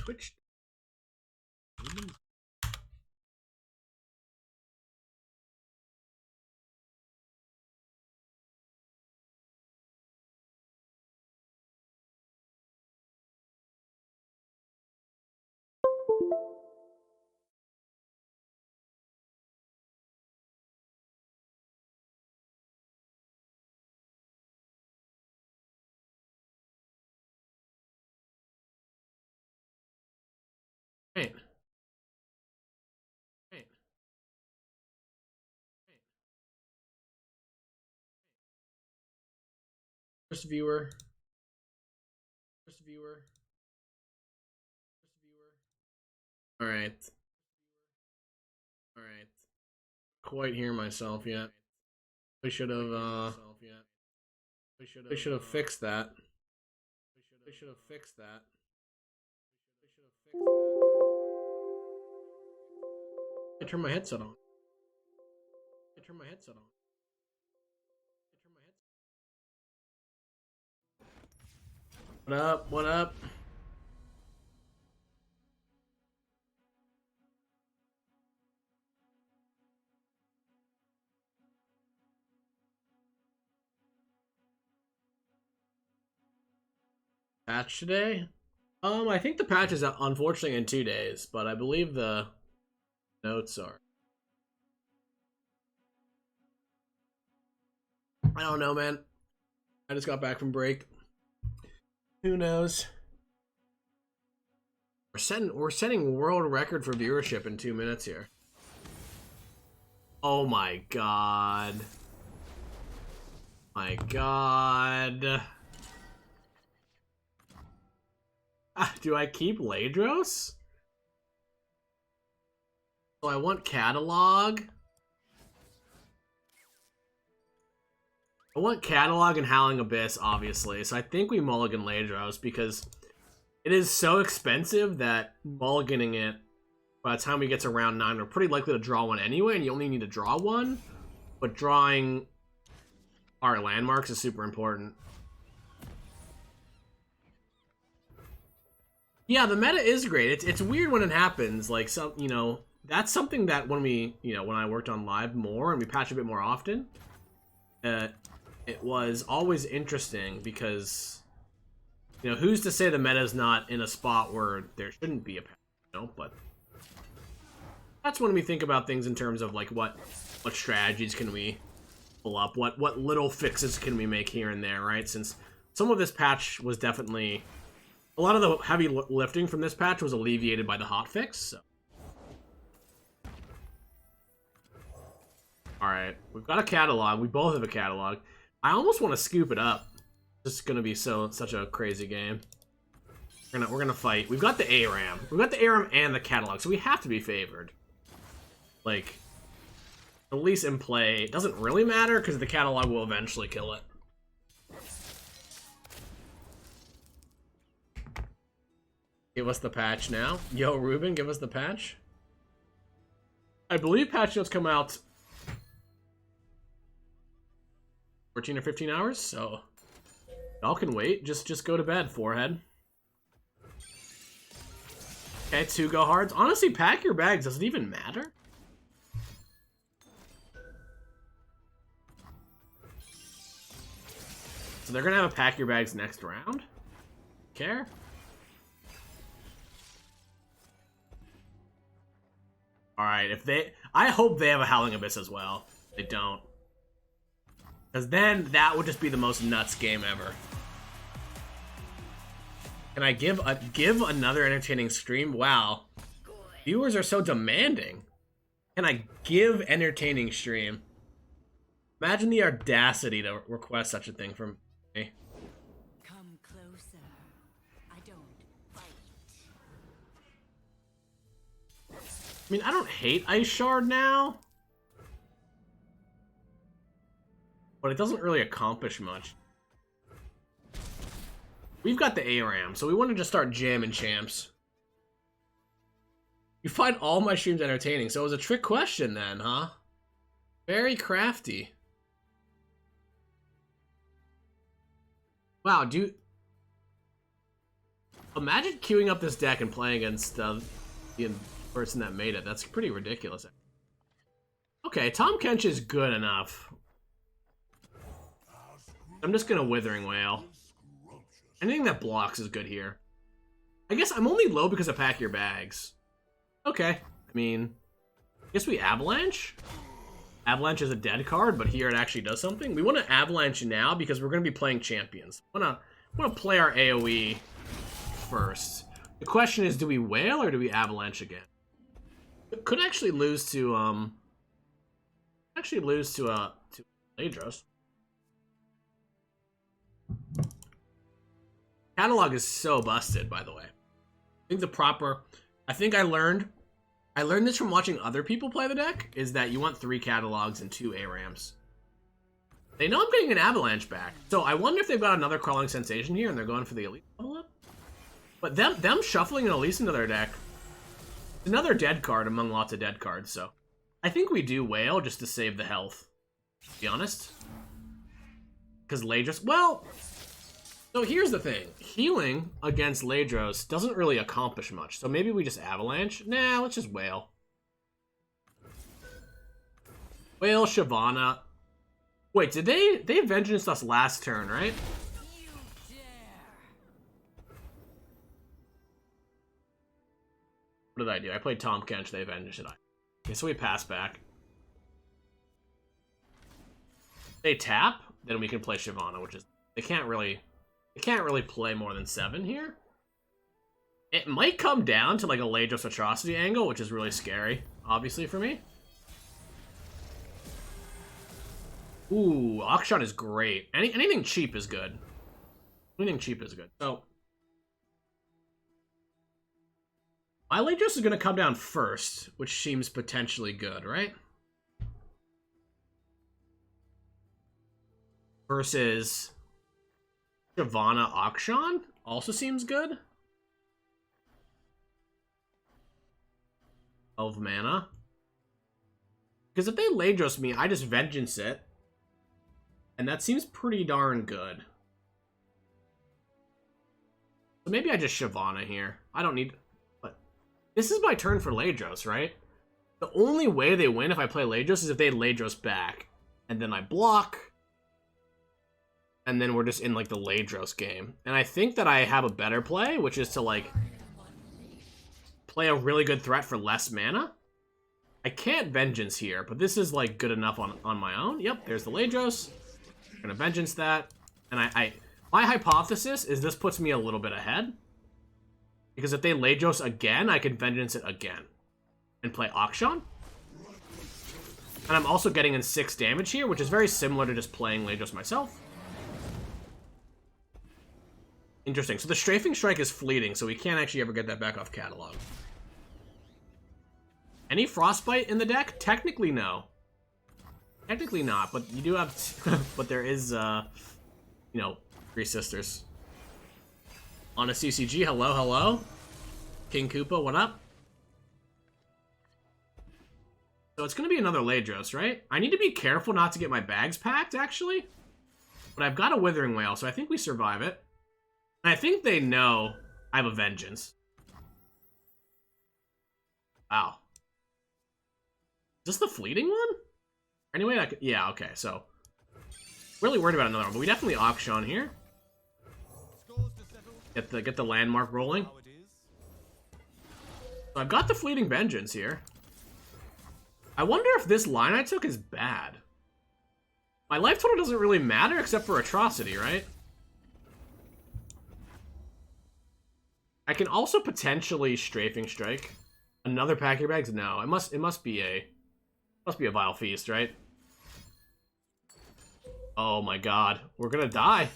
Twitch. Right. Right. First viewer. First viewer. First viewer. All right. All right. Quite hear myself yet. We should have. We should have fixed that. We should have fixed that. We should have fixed that. I turned my headset on. I turned my headset on. I turned my headset. What up? What up? Patch today? I think the patch is out, unfortunately, in 2 days, but I believe the notes are. I don't know, man. I just got back from break. Who knows? We're setting world record for viewership in 2 minutes here. Oh my god. My god. Do I keep Ladros? So I want catalog. I want catalog and Howling Abyss, obviously. So I think we mulligan Ladros because it is so expensive that mulliganing it by the time we get to round 9, we're pretty likely to draw one anyway, and you only need to draw one. But drawing our landmarks is super important. Yeah, the meta is great. It's weird when it happens. Like, some, you know, that's something that when we, you know, when I worked on live more and we patch a bit more often, it was always interesting because, you know, who's to say the meta's not in a spot where there shouldn't be a patch, you know? But that's when we think about things in terms of like what strategies can we pull up, what little fixes can we make here and there, right? Since some of this patch was definitely. A lot of the heavy lifting from this patch was alleviated by the hotfix. So. Alright, we've got a catalog. We both have a catalog. I almost want to scoop it up. This is going to be such a crazy game. We're gonna fight. We've got the ARAM. We've got the ARAM and the catalog, so we have to be favored. Like, at least in play, it doesn't really matter because the catalog will eventually kill it. Give us the patch now. Yo, Ruben, give us the patch. I believe patch notes come out 14 or 15 hours, so y'all can wait. Just go to bed, forehead. Okay, 2 go hards. Honestly, pack your bags. Does it even matter? So they're gonna have a pack your bags next round? Care? Alright, if they... I hope they have a Howling Abyss as well. They don't. Because then that would just be the most nuts game ever. Can I give another entertaining stream? Wow. Viewers are so demanding. Can I give entertaining stream? Imagine the audacity to request such a thing from me. Come closer. I don't fight. I mean, I don't hate Ice Shard now, but it doesn't really accomplish much. We've got the ARAM, so we want to just start jamming champs. You find all my streams entertaining, so it was a trick question then, huh? Very crafty. Wow, dude. Imagine queuing up this deck and playing against the person that made it. That's pretty ridiculous. Okay, Tom Kench is good enough. I'm just gonna Withering Wail. Anything that blocks is good here. I guess I'm only low because I pack your bags. Okay, I mean, I guess we Avalanche? Avalanche is a dead card, but here it actually does something. We want to Avalanche now because we're going to be playing champions. I want to play our AoE first. The question is, do we Wail or do we Avalanche again? It could actually lose to Ladros. Catalog is so busted, by the way. I think I learned this from watching other people play the deck, is that you want 3 catalogs and 2 ARAMs. They know I'm getting an Avalanche back, so I wonder if they've got another Crawling Sensation here and they're going for the Elite level up. But them shuffling an Elise into their deck, another dead card among lots of dead cards, so I think we do Wail just to save the health, to be honest. Because Ladros, well, so here's the thing. Healing against Ladros doesn't really accomplish much, so maybe we just Avalanche. Nah, let's just Wail. Wail, Shyvana. Wait, did they Vengeance us last turn, right? You dare. What did I do? I played Tom Kench, they Vengeance it. Okay, so we pass back. They tap, then we can play Shyvana, which is they can't really play more than 7 here. It might come down to like a Ladros Atrocity angle, which is really scary, obviously, for me. Ooh, Akshan is great. Anything cheap is good. Anything cheap is good. So, my Ladros is going to come down first, which seems potentially good, right? Versus Shyvana Akshan also seems good. 12 mana. Because if they Ladros me, I just Vengeance it. And that seems pretty darn good. So maybe I just Shyvana here. I don't need... But this is my turn for Ladros, right? The only way they win if I play Ladros is if they Ladros back. And then I block. And then we're just in, like, the Ladros game. And I think that I have a better play, which is to, like, play a really good threat for less mana. I can't Vengeance here, but this is, like, good enough on my own. Yep, there's the Ladros. I'm gonna Vengeance that. And my hypothesis is this puts me a little bit ahead. Because if they Ladros again, I can Vengeance it again. And play Akshan. And I'm also getting in 6 damage here, which is very similar to just playing Ladros myself. Interesting. So the Strafing Strike is fleeting, so we can't actually ever get that back off catalog. Any Frostbite in the deck? Technically, no. Technically not, but you do have... but there is, you know, 3 sisters. On a CCG, hello, hello. King Koopa, what up? So it's going to be another Ladros, right? I need to be careful not to get my bags packed, actually. But I've got a Withering Wail, so I think we survive it. And I think they know I have a Vengeance. Wow. Is this the fleeting one? Anyway, I could, yeah, okay, so. Really worried about another one, but we definitely Akshan here. Get the landmark rolling. So I've got the fleeting Vengeance here. I wonder if this line I took is bad. My life total doesn't really matter except for Atrocity, right? I can also potentially Strafing Strike. Another pack your bags? No, it must be a Vile Feast, right? Oh my god, we're gonna die.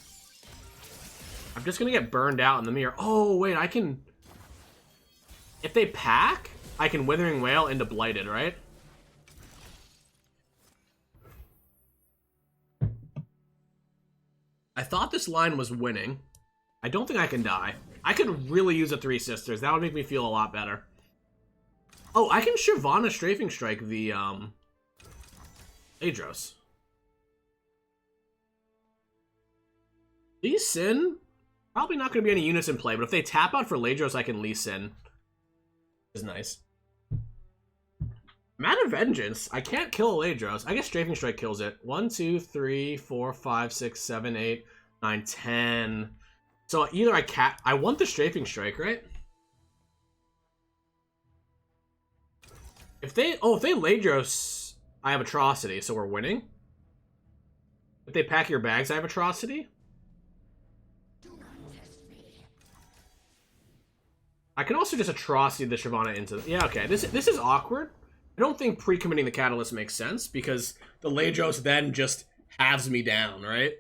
I'm just gonna get burned out in the mirror. Oh wait, I can. If they pack, I can Withering Wail into Blighted, right? I thought this line was winning. I don't think I can die. I could really use a 3 sisters. That would make me feel a lot better. Oh, I can Shyvana Strafing Strike the, Ladros. Lee Sin? Probably not going to be any units in play, but if they tap out for Ladros, I can Lee Sin. Is nice. I'm out of Vengeance. I can't kill a Ladros. I guess Strafing Strike kills it. 1, 2, 3, 4, 5, 6, 7, 8, 9, 10. So either I want the Strafing Strike, right? If they Ladros, I have Atrocity, so we're winning. If they pack your bags, I have Atrocity. I can also just Atrocity the Shyvana into the... Yeah, okay. This is awkward. I don't think pre-committing the Catalyst makes sense, because the Ladros then just halves me down, right?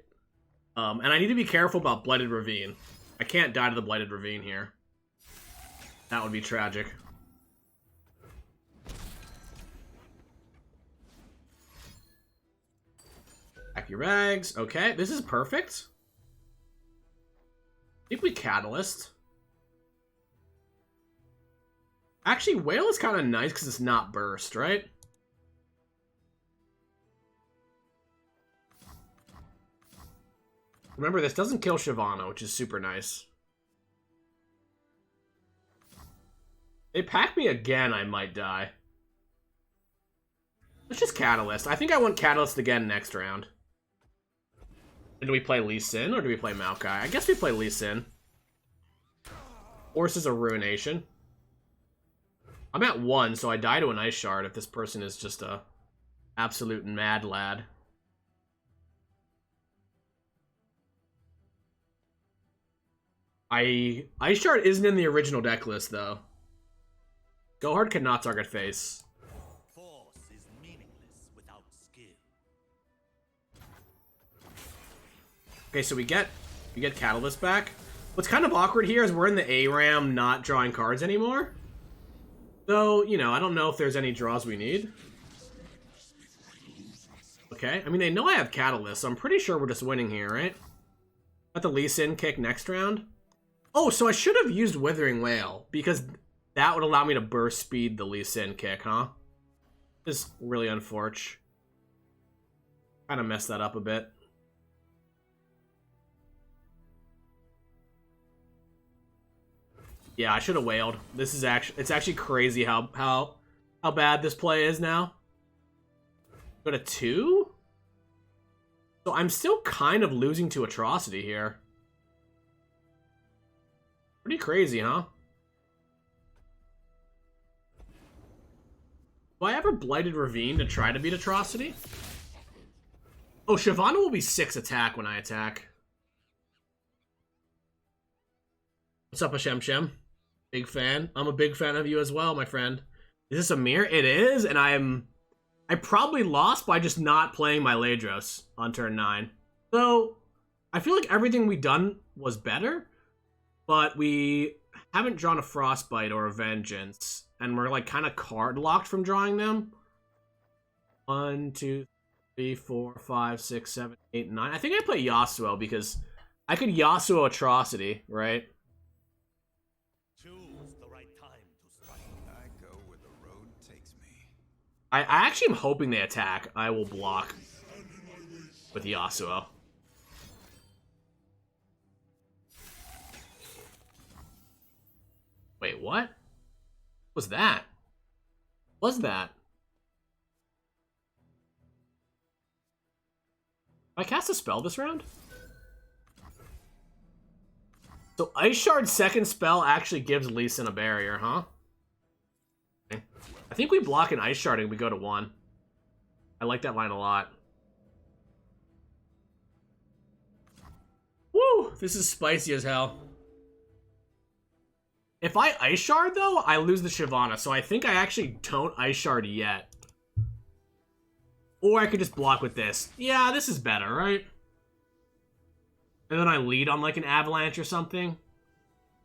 And I need to be careful about Blighted Ravine. I can't die to the Blighted Ravine here. That would be tragic. Pack your bags. Okay, this is perfect. I think we Catalyst. Actually, Whale is kind of nice because it's not burst, right? Remember, this doesn't kill Shyvana, which is super nice. They pack me again, I might die. Let's just Catalyst. I think I want Catalyst again next round. Do we play Lee Sin or do we play Maokai? I guess we play Lee Sin. Horse is a Ruination. I'm at 1, so I die to an Ice Shard if this person is just a absolute mad lad. Ice Shard isn't in the original deck list, though. Go Hard cannot target face. Force is meaningless without skill. Okay, so we get Catalyst back. What's kind of awkward here is we're in the ARAM not drawing cards anymore. So, you know, I don't know if there's any draws we need. Okay, I mean, they know I have Catalyst, so I'm pretty sure we're just winning here, right? Got the Lee Sin kick next round. Oh, so I should have used Withering Wail, because that would allow me to burst speed the Lee Sin kick, huh? This is really unfortunate. Kind of messed that up a bit. Yeah, I should have wailed. This is it's actually crazy how bad this play is now. Go to 2? So I'm still kind of losing to Atrocity here. Pretty crazy, huh? Do I ever Blighted Ravine to try to beat Atrocity? Oh, Shyvana will be 6 attack when I attack. What's up, Hashem Shem? Big fan. I'm a big fan of you as well, my friend. Is this a mirror? It is, and I probably lost by just not playing my Ladros on turn 9. So, I feel like everything we done was better, but we haven't drawn a Frostbite or a Vengeance, and we're like kind of card locked from drawing them. 1, 2, 3, 4, 5, 6, 7, 8, 9. I think I play Yasuo because I could Yasuo Atrocity, right? Choose the right time to strike. I go where the road takes me. I actually am hoping they attack. I will block with Yasuo. Wait, what? What was that? What was that? Did I cast a spell this round? So Ice Shard's second spell actually gives Lee Sin a barrier, huh? Okay. I think we block an Ice Shard and we go to 1. I like that line a lot. Woo! This is spicy as hell. If I Ice Shard, though, I lose the Shyvana, so I think I actually don't Ice Shard yet. Or I could just block with this. Yeah, this is better, right? And then I lead on like an Avalanche or something.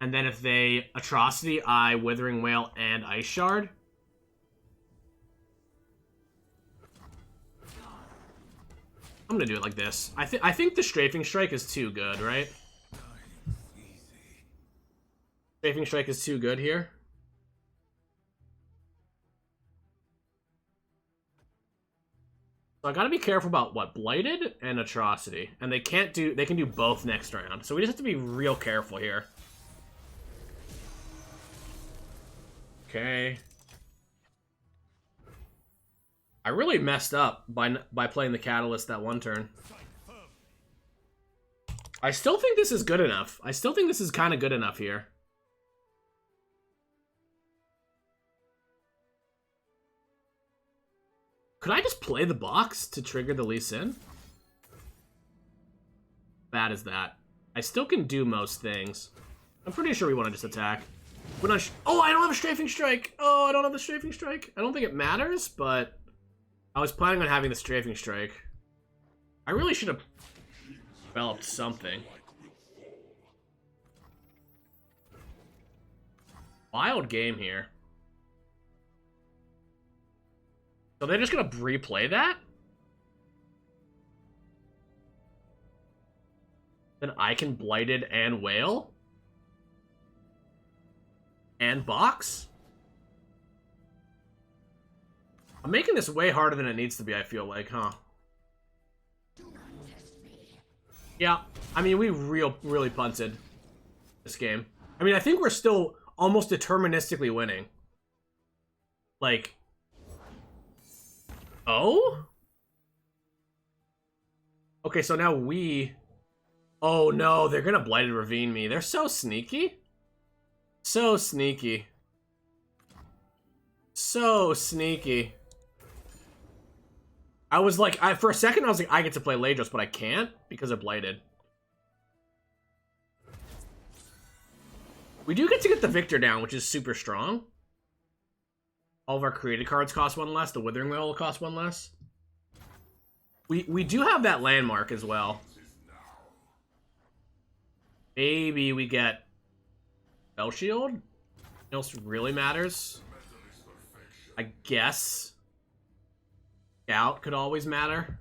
And then if they Atrocity, I Withering Wail and Ice Shard. I'm gonna do it like this. I think the Strafing Strike is too good, right? Strafing Strike is too good here. So I gotta be careful about what? Blighted and Atrocity. And they can do both next round. So we just have to be real careful here. Okay. I really messed up by playing the Catalyst that one turn. I still think this is good enough. I still think this is kind of good enough here. Could I just play the box to trigger the Lee Sin? Bad as that. I still can do most things. I'm pretty sure we want to just attack. We're not oh, I don't have a Strafing Strike! Oh, I don't have the Strafing Strike. I don't think it matters, but I was planning on having the Strafing Strike. I really should have developed something. Wild game here. So they're just gonna replay that? Then I can Blighted and Whale? And box? I'm making this way harder than it needs to be, I feel like, huh? Yeah, I mean, we really punted this game. I mean, I think we're still almost deterministically winning. Like... Oh? Okay, so now we... Oh no, they're gonna Blighted Ravine me. They're so sneaky. So sneaky. So sneaky. I was like, for a second I was like, I get to play Ladros, but I can't because they're Blighted. We do get to get the Victor down, which is super strong. All of our created cards cost one less. The Withering Whale will cost one less. We do have that landmark as well. Maybe we get Spell Shield. What else really matters? I guess Scout could always matter.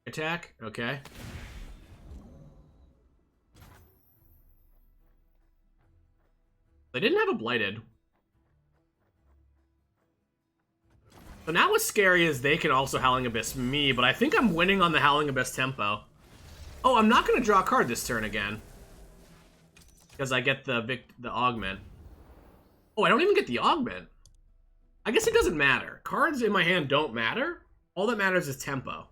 Attack? Okay. They didn't have a Blighted. So now what's scary is they can also Howling Abyss me, but I think I'm winning on the Howling Abyss tempo. Oh, I'm not going to draw a card this turn again. Because I get the Augment. Oh, I don't even get the Augment. I guess it doesn't matter. Cards in my hand don't matter. All that matters is tempo.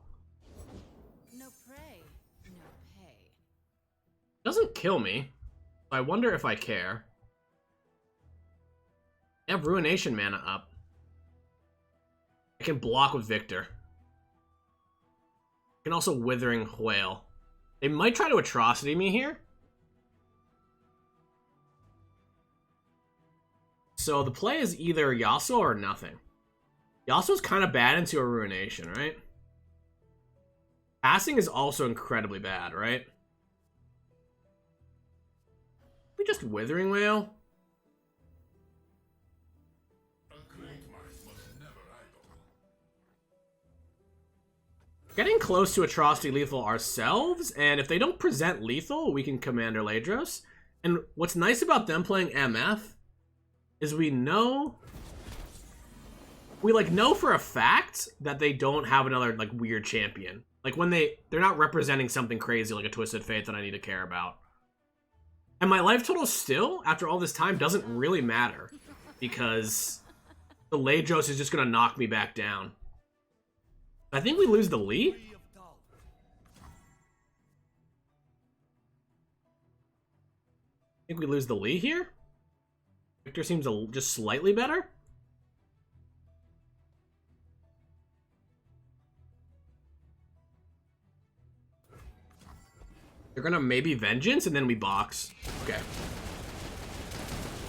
No prey, no pay. Doesn't kill me. I wonder if I care. I have Ruination mana up. I can block with Victor. I can also Withering Whale. They might try to Atrocity me here. So the play is either Yasuo or nothing. Yasuo's kind of bad into a Ruination, right? Passing is also incredibly bad, right? We just Withering Whale? Getting close to Atrocity lethal ourselves, and if they don't present lethal, we can Commander Ladros. And what's nice about them playing MF is we know for a fact that they don't have another like weird champion. Like when they're not representing something crazy like a Twisted Fate that I need to care about. And my life total still, after all this time, doesn't really matter because the Ladros is just gonna knock me back down. I think we lose the Lee. I think we lose the Lee here. Victor seems just slightly better. They're gonna maybe Vengeance and then we box. Okay.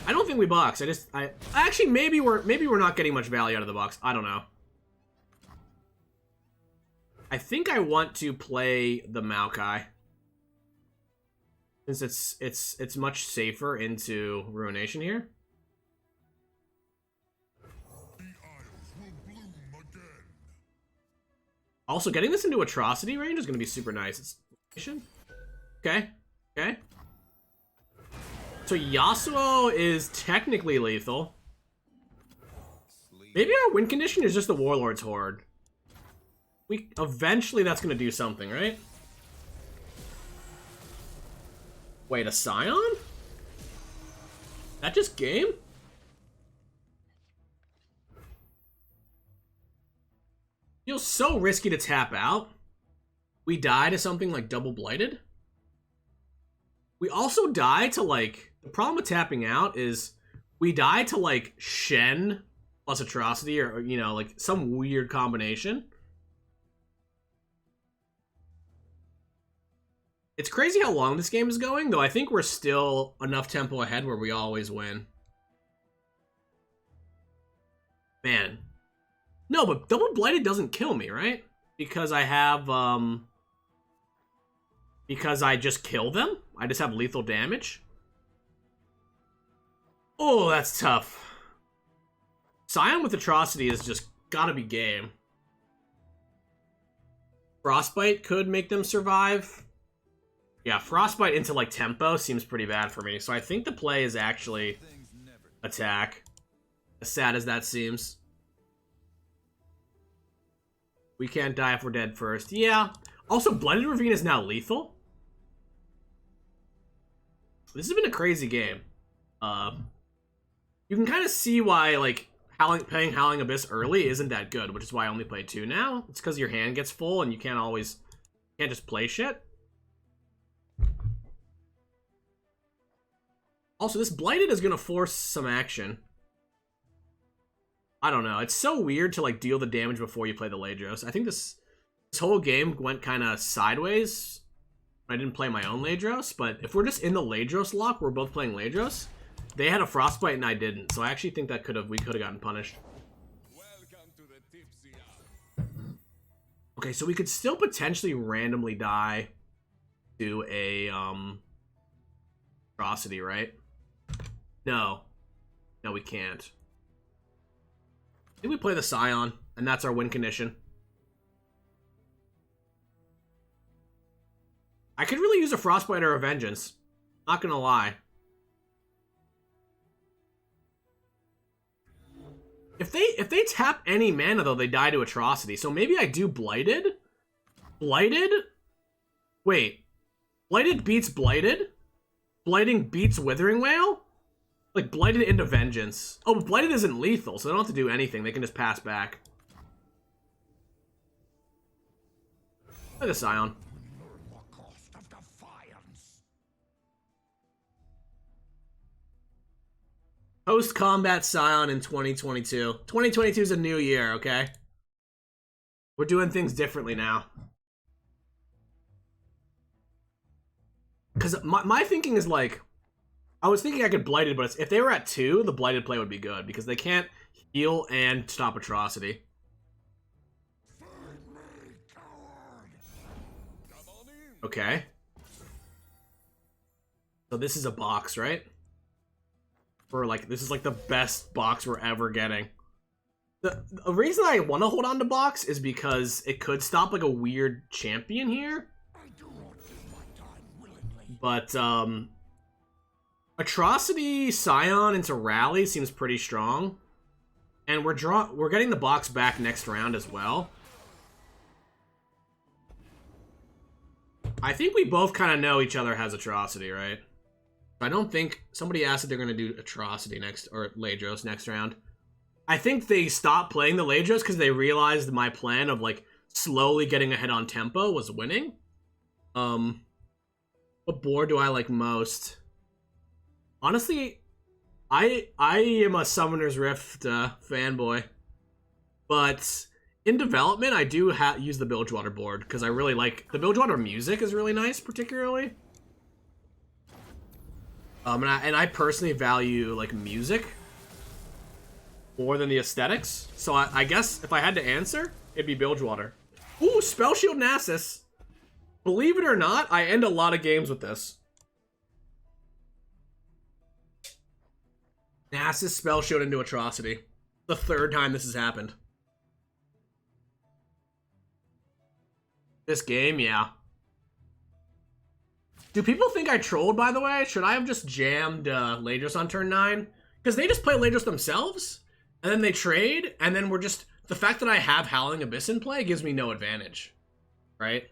I don't think we box. I actually maybe we're not getting much value out of the box. I don't know. I think I want to play the Maokai. Since it's much safer into Ruination here. Also, getting this into Atrocity range is going to be super nice. It's okay. Okay. So Yasuo is technically lethal. Maybe our win condition is just the Warlord's Horde. Eventually that's gonna do something, right? Wait, a Scion? That just game? Feels so risky to tap out. We die to something like Double Blighted. We also die to, like... The problem with tapping out is we die to, like, Shen plus Atrocity or you know, like, some weird combination. It's crazy how long this game is going, though I think we're still enough tempo ahead where we always win. Man. No, but Double Blighted doesn't kill me, right? Because I have, because I just kill them? I just have lethal damage? Oh, that's tough. Scion with Atrocity is just gotta be game. Frostbite could make them survive. Yeah, Frostbite into, like, tempo seems pretty bad for me. So I think the play is actually attack. As sad as that seems. We can't die if we're dead first. Yeah. Also, Blended Ravine is now lethal. This has been a crazy game. You can kind of see why, like, playing Howling Abyss early isn't that good, which is why I only play 2 now. It's because your hand gets full and you can't just play shit. Also, this Blighted is gonna force some action. I don't know. It's so weird to, like, deal the damage before you play the Ladros. I think this whole game went kind of sideways. I didn't play my own Ladros, but if we're just in the Ladros lock, we're both playing Ladros. They had a Frostbite and I didn't, so I actually think that we could have gotten punished. Welcome to the tipsy hour. Okay, so we could still potentially randomly die to a Atrocity, right? No. No, we can't. I think we play the Scion, and that's our win condition. I could really use a Frostbite or a Vengeance. Not gonna lie. If they tap any mana, though, they die to Atrocity. So maybe I do Blighted? Blighted? Wait. Blighted beats Blighted? Blighting beats Withering Wail? Like, Blighted into Vengeance. Oh, but Blighted isn't lethal, so they don't have to do anything. They can just pass back. Look at Scion. Post-combat Scion in 2022. 2022 is a new year, okay? We're doing things differently now. Because my thinking is like... I was thinking I could Blighted, but if they were at 2, the Blighted play would be good. Because they can't heal and stop Atrocity. Okay. So this is a box, right? For, like, this is, like, the best box we're ever getting. The reason I want to hold on to box is because it could stop, like, a weird champion here. But, Atrocity Scion into Rally seems pretty strong. And we're getting the box back next round as well. I think we both kind of know each other has Atrocity, right? I don't think... Somebody asked if they're going to do Atrocity next, or Ladros next round. I think they stopped playing the Ladros because they realized my plan of, like, slowly getting ahead on tempo was winning. What board do I like most? Honestly, I am a Summoner's Rift fanboy. But in development, I do use the Bilgewater board because I really like... The Bilgewater music is really nice, particularly. And I personally value, like, music more than the aesthetics. So I guess if I had to answer, it'd be Bilgewater. Ooh, Spell Shield Nasus. Believe it or not, I end a lot of games with this. Nasus Spell Shield into Atrocity. The 3rd time this has happened. This game, yeah. Do people think I trolled, by the way? Should I have just jammed Ladros on turn 9? Because they just play Ladros themselves. And then they trade, and then we're just... The fact that I have Howling Abyss in play gives me no advantage. Right?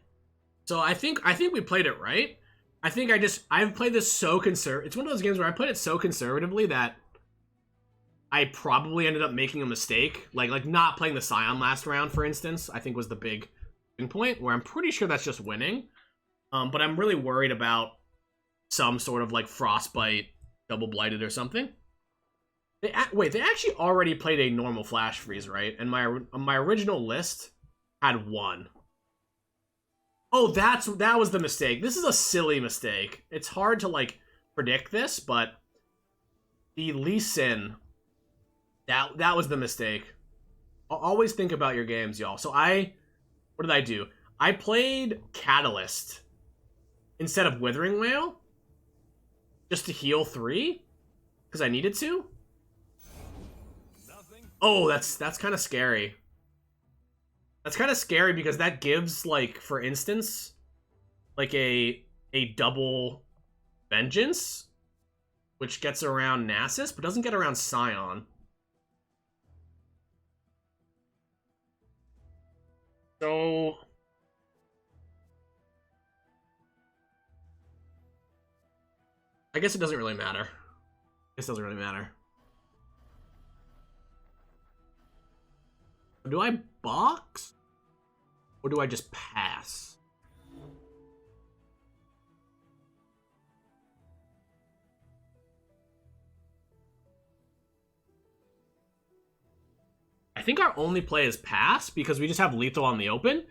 So I think we played it right. I think I've played this so conservative. It's one of those games where I played it so conservatively that I probably ended up making a mistake. Like not playing the Scion last round, for instance, I think was the big point, where I'm pretty sure that's just winning. But I'm really worried about some sort of like Frostbite, Double Blighted or something. They actually already played a normal Flash Freeze, right? And my original list had one. Oh, that was the mistake. This is a silly mistake. It's hard to like predict this, but the Lee Sin, that was the mistake. Always think about your games, y'all. So what did I do? I played Catalyst instead of Withering Wail just to heal 3 because I needed to. Oh, that's kind of scary. That's kind of scary because that gives, like, for instance, like a double Vengeance, which gets around Nasus, but doesn't get around Scion. So... I guess it doesn't really matter. Do I box? Or do I just pass? I think our only play is pass because we just have lethal on the open.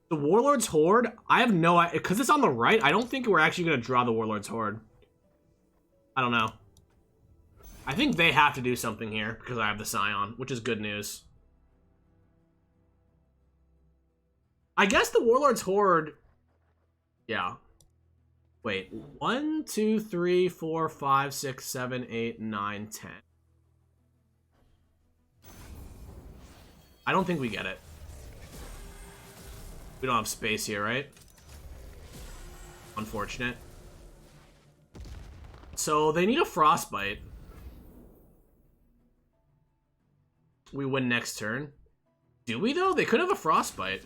The Warlord's Horde, I have no idea. Because it's on the right, I don't think we're actually going to draw the Warlord's Horde. I don't know. I think they have to do something here because I have the Scion, which is good news. I guess the Warlord's Horde... Yeah. Wait. 1, 2, 3, 4, 5, 6, 7, 8, 9, 10. I don't think we get it. We don't have space here, right? Unfortunate. So they need a Frostbite. We win next turn. Do we, though? They could have a Frostbite.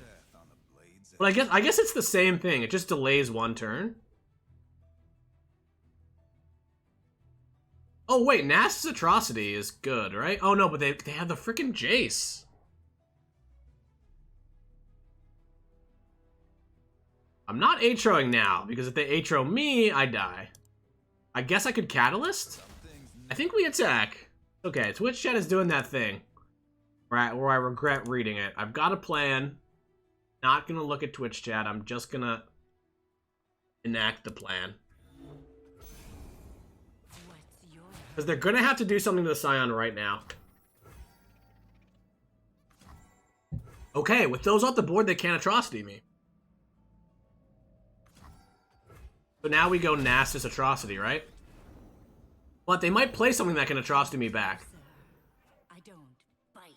But I guess it's the same thing. It just delays 1 turn. Oh, wait. Nasus Atrocity is good, right? Oh, no, but they have the freaking Jace. I'm not Atroing now, because if they Atro me, I die. I guess I could Catalyst? I think we attack. Okay, Twitch chat is doing that thing. Right, where I regret reading it. I've got a plan. Not gonna look at Twitch chat. I'm just gonna enact the plan. Because they're gonna have to do something to the Scion right now. Okay, with those off the board, they can't Atrocity me. But now we go Nasus Atrocity, right? But they might play something that can Atrocity me back. I don't bite.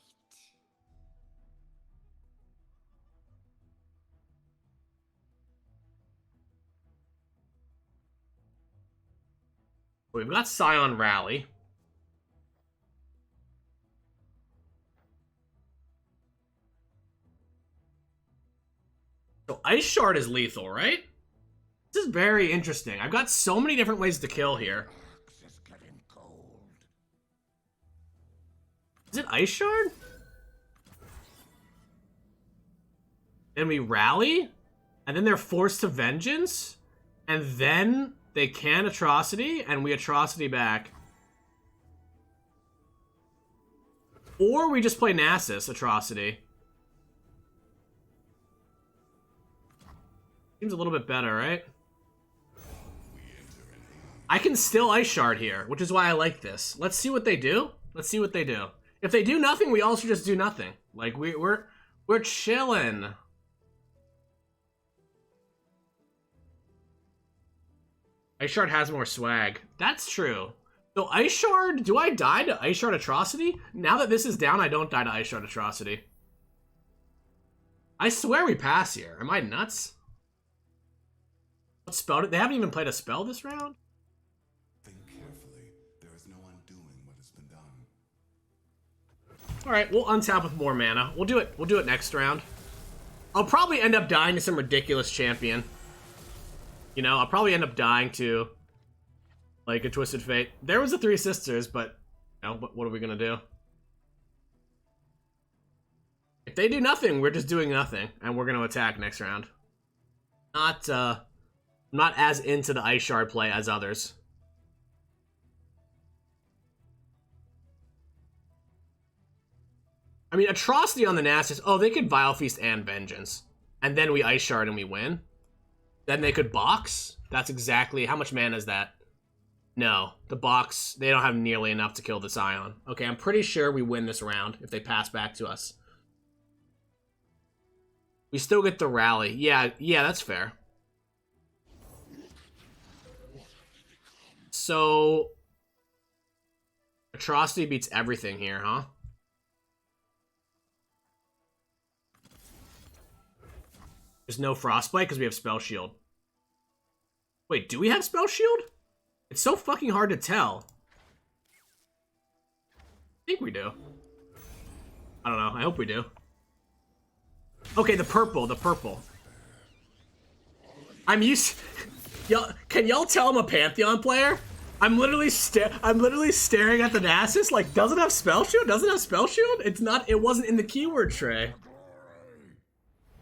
We've got Scion Rally. So Ice Shard is lethal, right? This is very interesting. I've got so many different ways to kill here. Is it Ice Shard? Then we rally, and then they're forced to Vengeance, and then they can Atrocity, and we Atrocity back. Or we just play Nasus Atrocity. Seems a little bit better, right? I can still Ice Shard here, which is why I like this. Let's see what they do. Let's see what they do. If they do nothing, we also just do nothing. Like, we're chilling. Ice Shard has more swag. That's true. So Ice Shard, do I die to Ice Shard Atrocity? Now that this is down, I don't die to Ice Shard Atrocity. I swear we pass here. Am I nuts? What spell did they haven't even played a spell this round? Think carefully. There is no undoing what has been done. Alright, we'll untap with more mana. We'll do it next round. I'll probably end up dying to some ridiculous champion. You know, I'll probably end up dying to, like, a Twisted Fate. There was the Three Sisters, but, you know, what are we gonna do? If they do nothing, we're just doing nothing, and we're gonna attack next round. Not as into the Ice Shard play as others. I mean, Atrocity on the Nasus, oh, they could Vile Feast and Vengeance. And then we Ice Shard and we win. Then they could box. That's exactly... How much mana is that? No. The box, they don't have nearly enough to kill this Ion. Okay, I'm pretty sure we win this round if they pass back to us. We still get the rally. Yeah, that's fair. So... Atrocity beats everything here, huh? There's no Frostbite because we have Spell Shield. Wait, do we have Spell Shield? It's so fucking hard to tell. I think we do. I don't know. I hope we do. Okay, the purple. I'm used... Y'all, can y'all tell I'm a Pantheon player? I'm literally staring at the Nasus, like, doesn't have Spell Shield? Doesn't have Spell Shield? It wasn't in the keyword tray.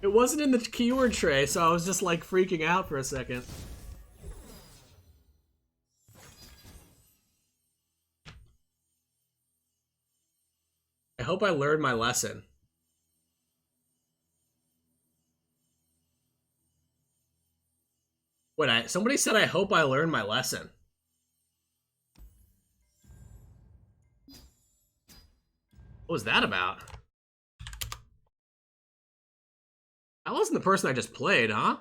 It wasn't in the keyword tray, so I was just like freaking out for a second. I hope I learned my lesson. Wait, somebody said I hope I learned my lesson. What was that about? That wasn't the person I just played, huh?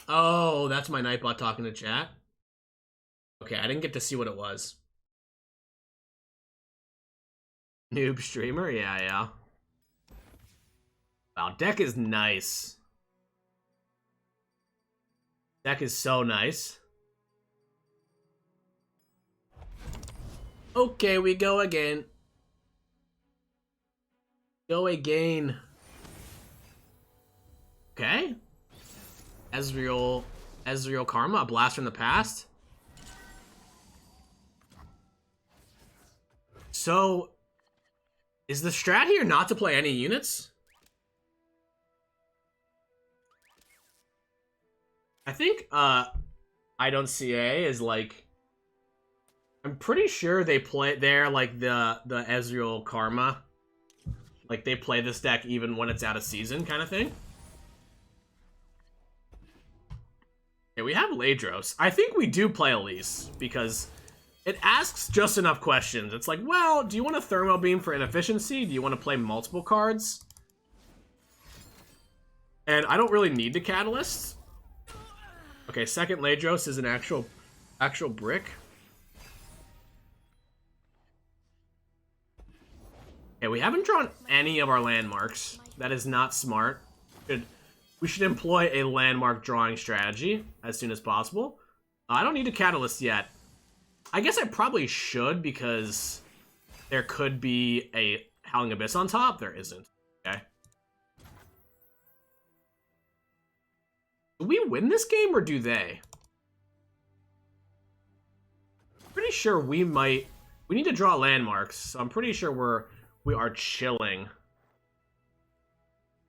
Oh, that's my Nightbot talking to chat. Okay, I didn't get to see what it was. Noob streamer? Yeah. Wow, deck is nice. Deck is so nice. Okay, we go again. Go again. Okay. Ezreal Karma, a blast from the past. So, is the strat here not to play any units? I think, I don't CA is like... I'm pretty sure they're like the Ezreal Karma. Like, they play this deck even when it's out of season kind of thing. Okay, we have Ladros. I think we do play Elise, because it asks just enough questions. It's like, well, do you want a Thermo Beam for inefficiency? Do you want to play multiple cards? And I don't really need the Catalyst. Okay, second Ladros is an actual brick. Okay, we haven't drawn any of our landmarks. That is not smart. We should employ a landmark drawing strategy as soon as possible. I don't need a Catalyst yet. I guess I probably should, because there could be a Howling Abyss on top. There isn't. Okay. Do we win this game, or do they? Pretty sure we might... We need to draw landmarks, so I'm pretty sure we are chilling. I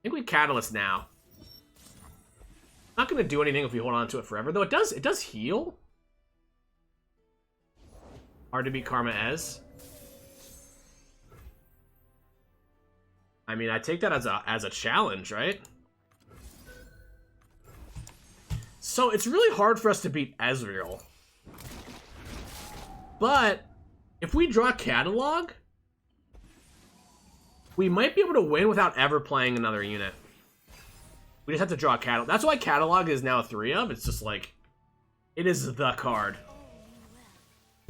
think we Catalyst now. Not gonna do anything if we hold on to it forever, though. It does heal. Hard to beat Karma Ez. I mean, I take that as a challenge, right? So it's really hard for us to beat Ezreal. But if we draw Catalog, we might be able to win without ever playing another unit. We just have to draw a Catalog. That's why Catalog is now 3 of. It's just like, it is the card.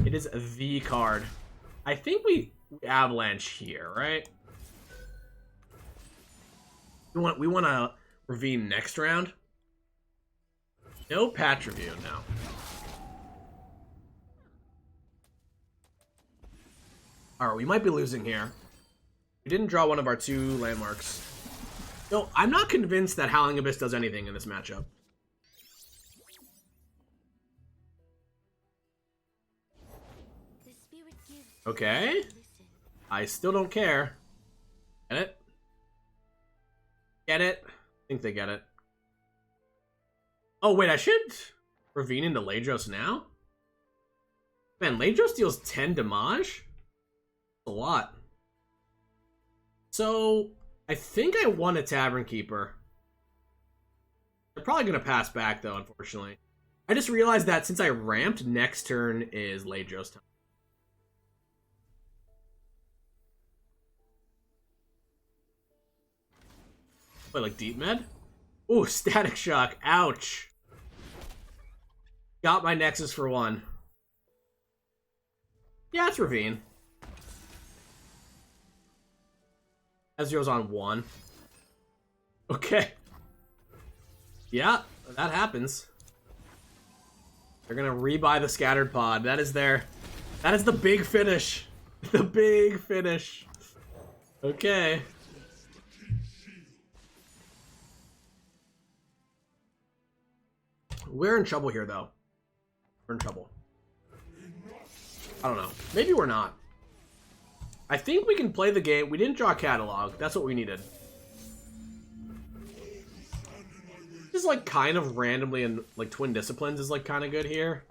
It is the card. I think we Avalanche here, right? We want to Ravine next round. No patch review, no. Alright, we might be losing here. We didn't draw one of our 2 landmarks. No, I'm not convinced that Howling Abyss does anything in this matchup. The spirit gives. Okay. Listen. I still don't care. Get it? Get it? I think they get it. Oh, wait, I should Ravine into Ladros now? Man, Ladros deals 10 damage? That's a lot. So, I think I won a Tavern Keeper. They're probably going to pass back, though, unfortunately. I just realized that since I ramped, next turn is Ladros time. Wait, like deep med? Ooh, Static Shock. Ouch. Got my Nexus for 1. Yeah, it's Ravine. Ezreal's on 1. Okay. Yeah, that happens. They're gonna rebuy the Scattered Pod. That is their... That is the big finish. The big finish. Okay. We're in trouble here, though. We're in trouble. I don't know. Maybe we're not. I think we can play the game. We didn't draw a catalog. That's what we needed. Just like kind of randomly and like Twin Disciplines is like kind of good here.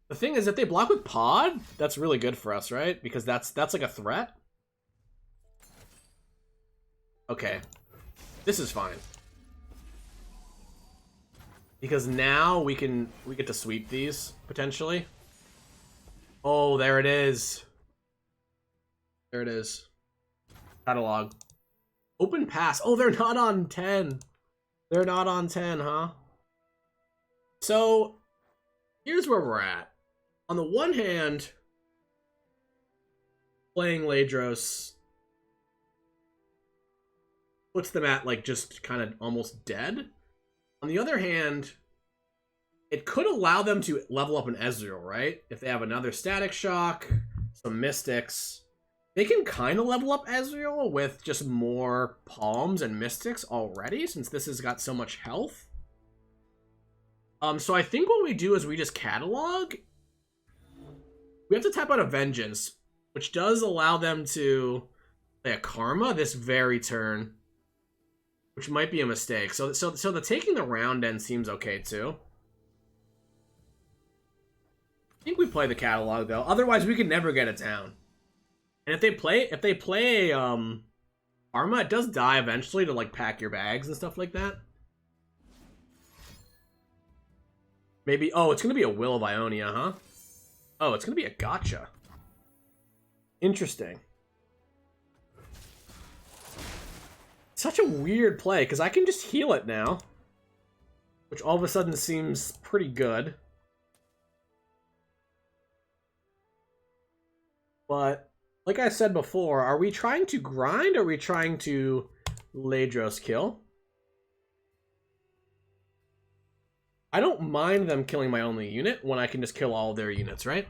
The thing is, if they block with Pod, that's really good for us, right? Because that's like a threat. Okay. This is fine. Because now we get to sweep these, potentially. Oh, there it is. There it is. Catalog. Open pass. Oh, they're not on 10. They're not on 10, huh? So, here's where we're at. On the one hand, playing Ladros puts them at, like, just kind of almost dead. On the other hand, it could allow them to level up an Ezreal, right? If they have another Static Shock, some Mystics, they can kind of level up Ezreal with just more Palms and Mystics already, since this has got so much health. So I think what we do is we just catalog. We have to tap out a Vengeance, which does allow them to play a Karma this very turn, which might be a mistake. So the taking the round end seems okay too. I think we play the catalog though. Otherwise, we can never get it down. And if they play Karma, it does die eventually to like pack your bags and stuff like that. Maybe. Oh, it's gonna be a Will of Ionia, huh? Oh, it's gonna be a gotcha. Interesting. Such a weird play, because I can just heal it now. Which all of a sudden seems pretty good. But, like I said before, are we trying to grind, or are we trying to Ladros kill? I don't mind them killing my only unit when I can just kill all their units, right?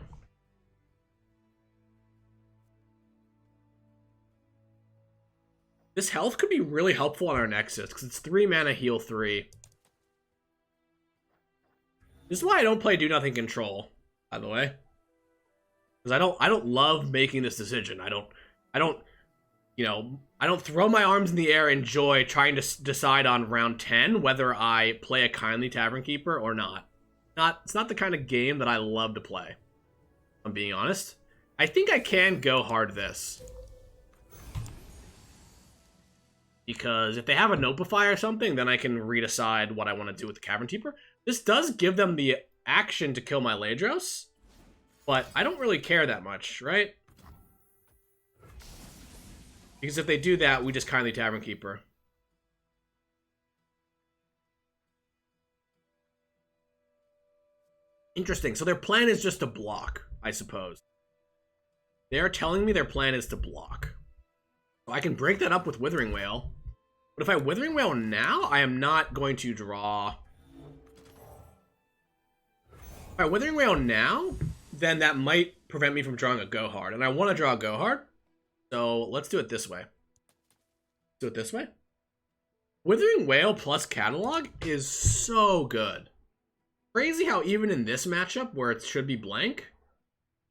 This health could be really helpful on our Nexus, because it's 3 mana, heal 3. This is why I don't play Do Nothing Control, by the way. Because I don't love making this decision. I don't throw my arms in the air and enjoy trying to decide on round 10 whether I play a Kindly Tavern Keeper or not. It's not the kind of game that I love to play, if I'm being honest. I think I can go hard this. Because if they have a Nopify or something, then I can redecide what I want to do with the Cavern Keeper. This does give them the action to kill my Ladros, but I don't really care that much, right? Because if they do that, we just Kindly Tavern Keeper. Interesting. So their plan is just to block, I suppose. They are telling me their plan is to block. So I can break that up with Withering Wail. But if I Withering Wail now, I am not going to draw Alright, Withering Wail now, then that might prevent me from drawing a Go Hard. And I want to draw a Go Hard, so let's do it this way. Do it this way. Withering Wail plus Catalog is so good. Crazy how even in this matchup where it should be blank,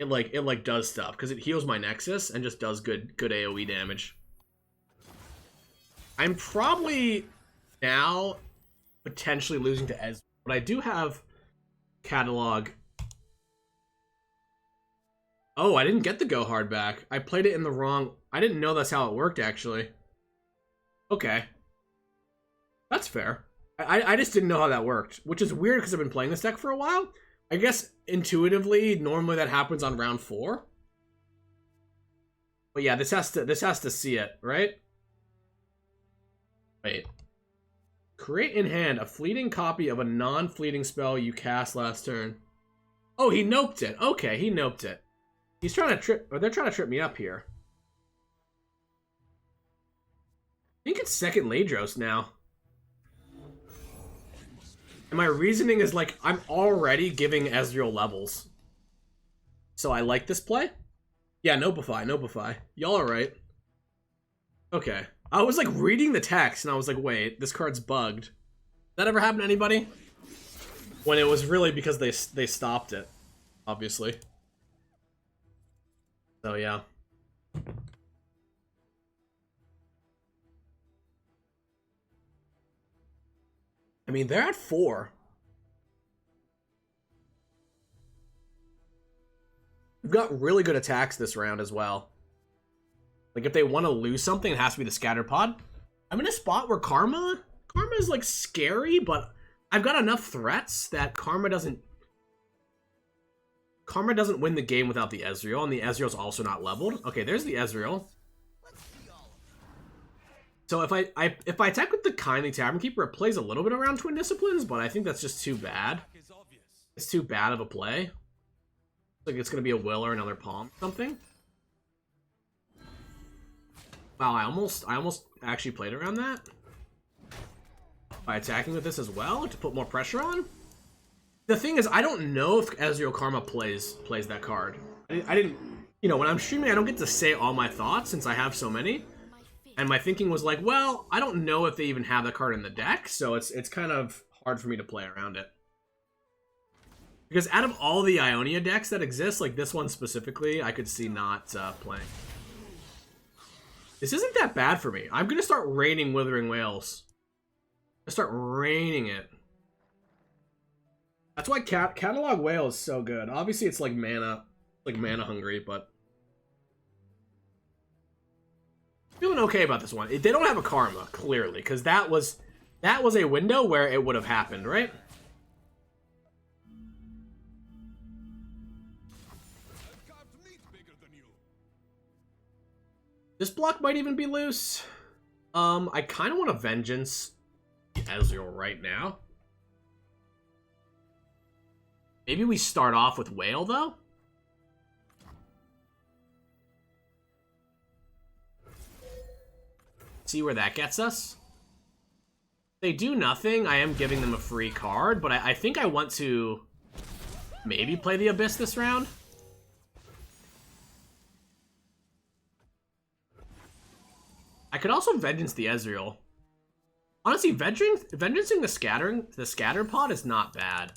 it does stuff because it heals my Nexus and just does good AoE damage. I'm probably now potentially losing to Ezreal, but I do have Catalog. Oh, I didn't get the Go Hard back. I played it in the wrong... I didn't know that's how it worked, actually. Okay. That's fair. I just didn't know how that worked, which is weird because I've been playing this deck for a while. I guess intuitively, normally that happens on round 4. But yeah, this has to see it, right? Wait. Create in hand a fleeting copy of a non-fleeting spell you cast last turn. Oh, he noped it. Okay, he noped it. He's trying to trip, or they're trying to trip me up here. I think it's second Ladros now. And my reasoning is like, I'm already giving Ezreal levels. So I like this play. Yeah, Nopify. Y'all are right. Okay. I was like reading the text and I was like, wait, this card's bugged. Did that ever happen to anybody? When it was really because they stopped it, obviously. So yeah. I mean, they're at 4. We've got really good attacks this round as well. Like, if they want to lose something, it has to be the Scatter Pod. I'm in a spot where Karma is, like, scary, but I've got enough threats that Karma doesn't win the game without the Ezreal, and the Ezreal's also not leveled. Okay, there's the Ezreal. So if I attack with the Kindly Tavern Keeper, it plays a little bit around Twin Disciplines, but I think that's just too bad. It's too bad of a play. Like it's gonna be a Will or another Palm something. Wow, I almost actually played around that by attacking with this as well to put more pressure on. The thing is, I don't know if Ezreal Karma plays that card. I didn't, you know, when I'm streaming, I don't get to say all my thoughts since I have so many. And my thinking was like, well, I don't know if they even have that card in the deck, so it's kind of hard for me to play around it. Because out of all the Ionia decks that exist, like this one specifically, I could see not playing. This isn't that bad for me. I'm going to start raining Withering Wails. I'm start raining it. That's why Catalog Whale is so good. Obviously, it's like mana hungry, but feeling okay about this one. They don't have a Karma, clearly, because that was a window where it would have happened, right? This block might even be loose. I kind of want to Vengeance Ezreal right now. Maybe we start off with Whale, though? See where that gets us? If they do nothing, I am giving them a free card, but I think I want to maybe play the Abyss this round. I could also Vengeance the Ezreal. Honestly, Vengeancing the Scatter Pod is not bad.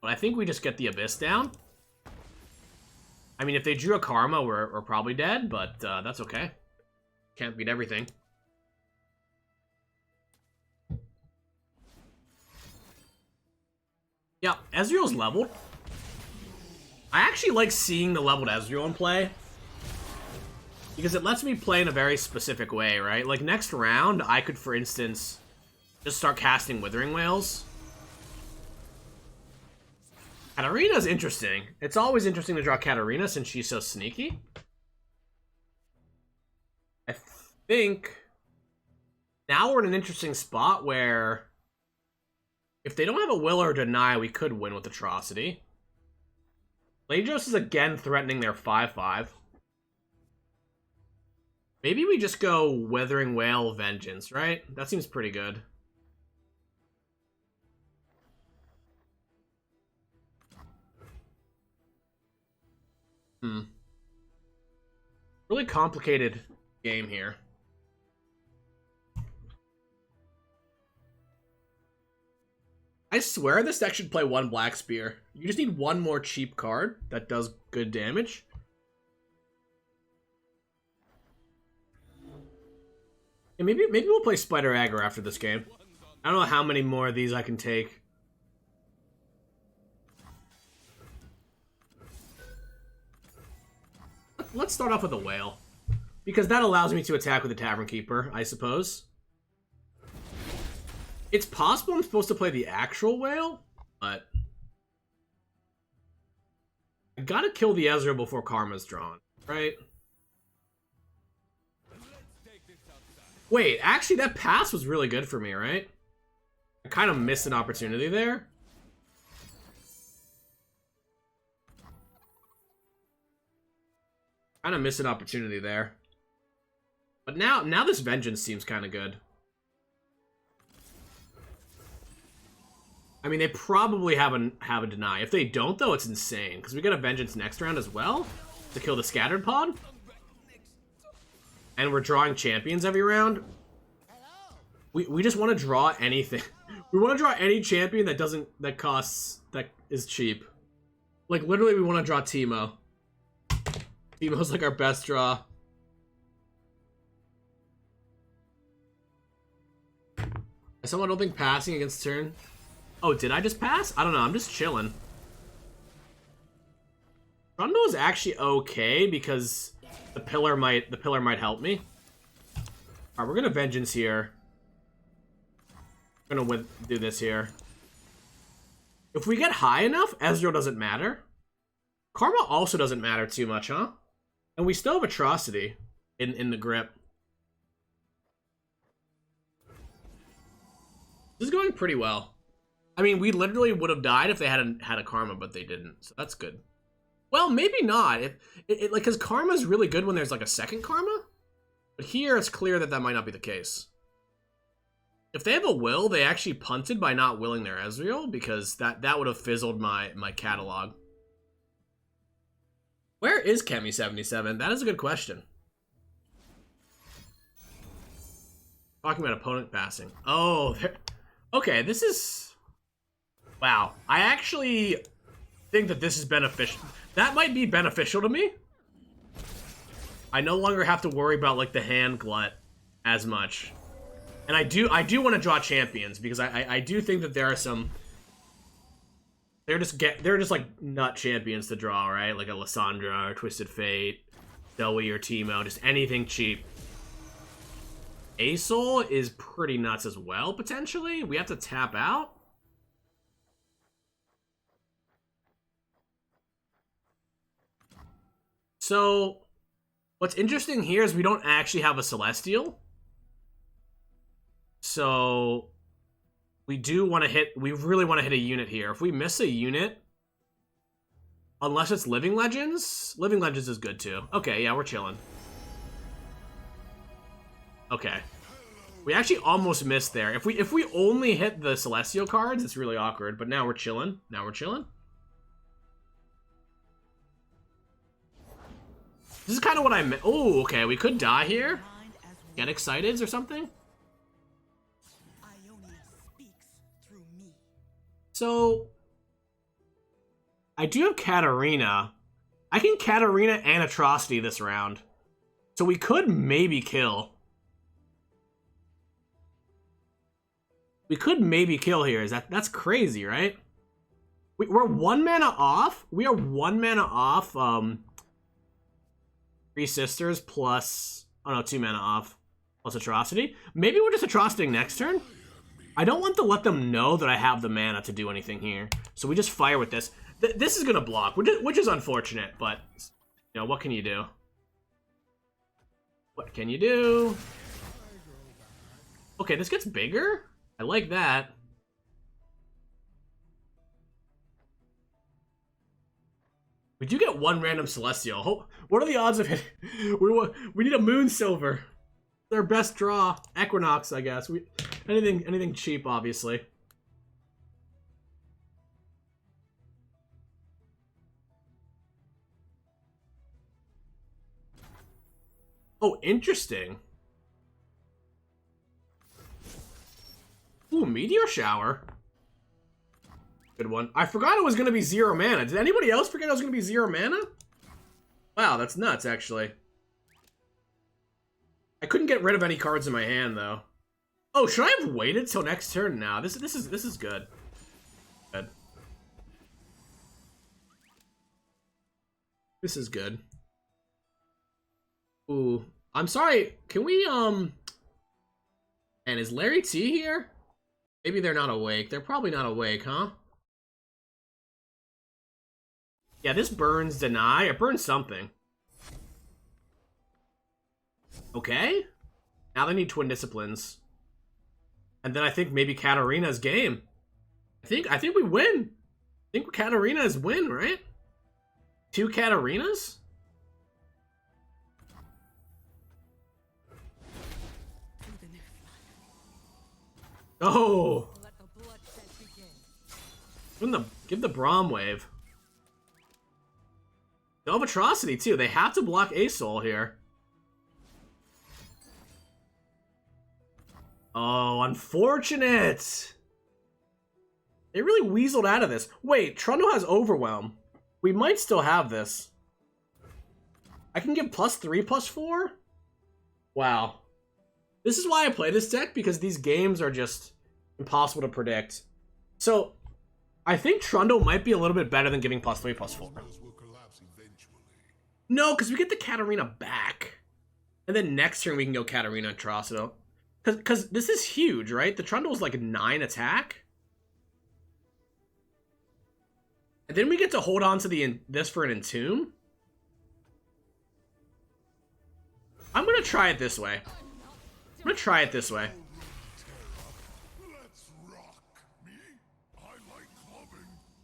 But I think we just get the Abyss down. I mean, if they drew a Karma, we're probably dead, but that's okay. Can't beat everything. Yeah, Ezreal's leveled. I actually like seeing the leveled Ezreal in play. Because it lets me play in a very specific way, right? Like, next round, I could, for instance, just start casting Withering Wails. Katarina's interesting. It's always interesting to draw Katarina since she's so sneaky. I think now we're in an interesting spot where if they don't have a Will or Deny, we could win with Atrocity. Ladros is again threatening their 5/5. Maybe we just go Withering Wail Vengeance, right? That seems pretty good. Really complicated game here. I swear this deck should play one Black Spear. You just need one more cheap card that does good damage. And maybe we'll play Spider Aggro after this game. I don't know how many more of these I can take. Let's start off with a Whale. Because that allows me to attack with the Tavern Keeper, I suppose. It's possible I'm supposed to play the actual Whale, but I gotta kill the Ezreal before Karma's drawn, right? Wait, actually that pass was really good for me, right? I kind of missed an opportunity there. Kind of missed an opportunity there. But now this Vengeance seems kind of good. I mean, they probably have a deny. If they don't, though, it's insane. Because we get a Vengeance next round as well to kill the Scattered Pod. And we're drawing champions every round. We just want to draw anything. We want to draw any champion that is cheap. Like, literally, we want to draw Teemo. Teemo's like our best draw. Someone don't think passing against turn. Oh, did I just pass? I don't know. I'm just chilling. Trundle is actually okay because the pillar might help me. All right, we're gonna Vengeance here. We're gonna do this here. If we get high enough, Ezreal doesn't matter. Karma also doesn't matter too much, huh? And we still have Atrocity in the grip. This is going pretty well. I mean, we literally would have died if they hadn't had a Karma, but they didn't. So that's good. Well, maybe not. Like, because Karma's really good when there's like a second Karma. But here it's clear that might not be the case. If they have a will, they actually punted by not willing their Ezreal, because that would have fizzled my catalog. Where is Kemi77? That is a good question. Talking about opponent passing. Oh, okay, this is... Wow. I actually think that this is beneficial. That might be beneficial to me. I no longer have to worry about, like, the hand glut as much. And I do want to draw champions, because I do think that there are some... They're just like nut champions to draw, right? Like a Lissandra or Twisted Fate, Zoe or Teemo, just anything cheap. Asol is pretty nuts as well, potentially. We have to tap out. So, what's interesting here is we don't actually have a Celestial. So, we really want to hit a unit here. If we miss a unit, unless it's Living Legends is good too. Okay, yeah, we're chilling. Okay. We actually almost missed there. If we only hit the Celestial cards, it's really awkward, but now we're chilling. This is kind of what I meant. Oh, okay, we could die here. Get excited or something. So, I do have Katarina. I can Katarina and Atrocity this round. So we could maybe kill. We could maybe kill here. That's crazy, right? We're 1 mana off. We are 1 mana off. Three Sisters plus... Oh no, 2 mana off. Plus Atrocity. Maybe we're just Atrocitying next turn. I don't want to let them know that I have the mana to do anything here. So we just fire with this. This is going to block, which is unfortunate, but, you know, what can you do? What can you do? Okay, this gets bigger? I like that. We do get 1 random Celestial. What are the odds of hitting? We need a Moon Silver. Their best draw. Equinox, I guess. Anything cheap, obviously. Oh, interesting. Ooh, Meteor Shower. Good one. I forgot it was going to be 0 mana. Did anybody else forget it was going to be 0 mana? Wow, that's nuts, actually. I couldn't get rid of any cards in my hand, though. Oh, should I have waited till next turn? Now, this is good. Good. This is good. Ooh, I'm sorry. Can we And is Larry T here? Maybe they're not awake. They're probably not awake, huh? Yeah, this burns deny. It burns something. Okay. Now they need Twin Disciplines. And then I think maybe Katarina's game. I think we win. I think Katarina's win, right? 2 Katarinas? Oh. Give the Braum wave. They'll have Atrocity too. They have to block Asol here. Oh, unfortunate. They really weaseled out of this. Wait, Trundle has Overwhelm. We might still have this. I can give +3/+4? Wow. This is why I play this deck, because these games are just impossible to predict. So, I think Trundle might be a little bit better than giving +3/+4. No, because we get the Katarina back. And then next turn we can go Katarina and Atrocito. Because this is huge, right? The Trundle's like 9 attack. And then we get to hold on to this for an Entomb. I'm going to try it this way. I'm going to try it this way.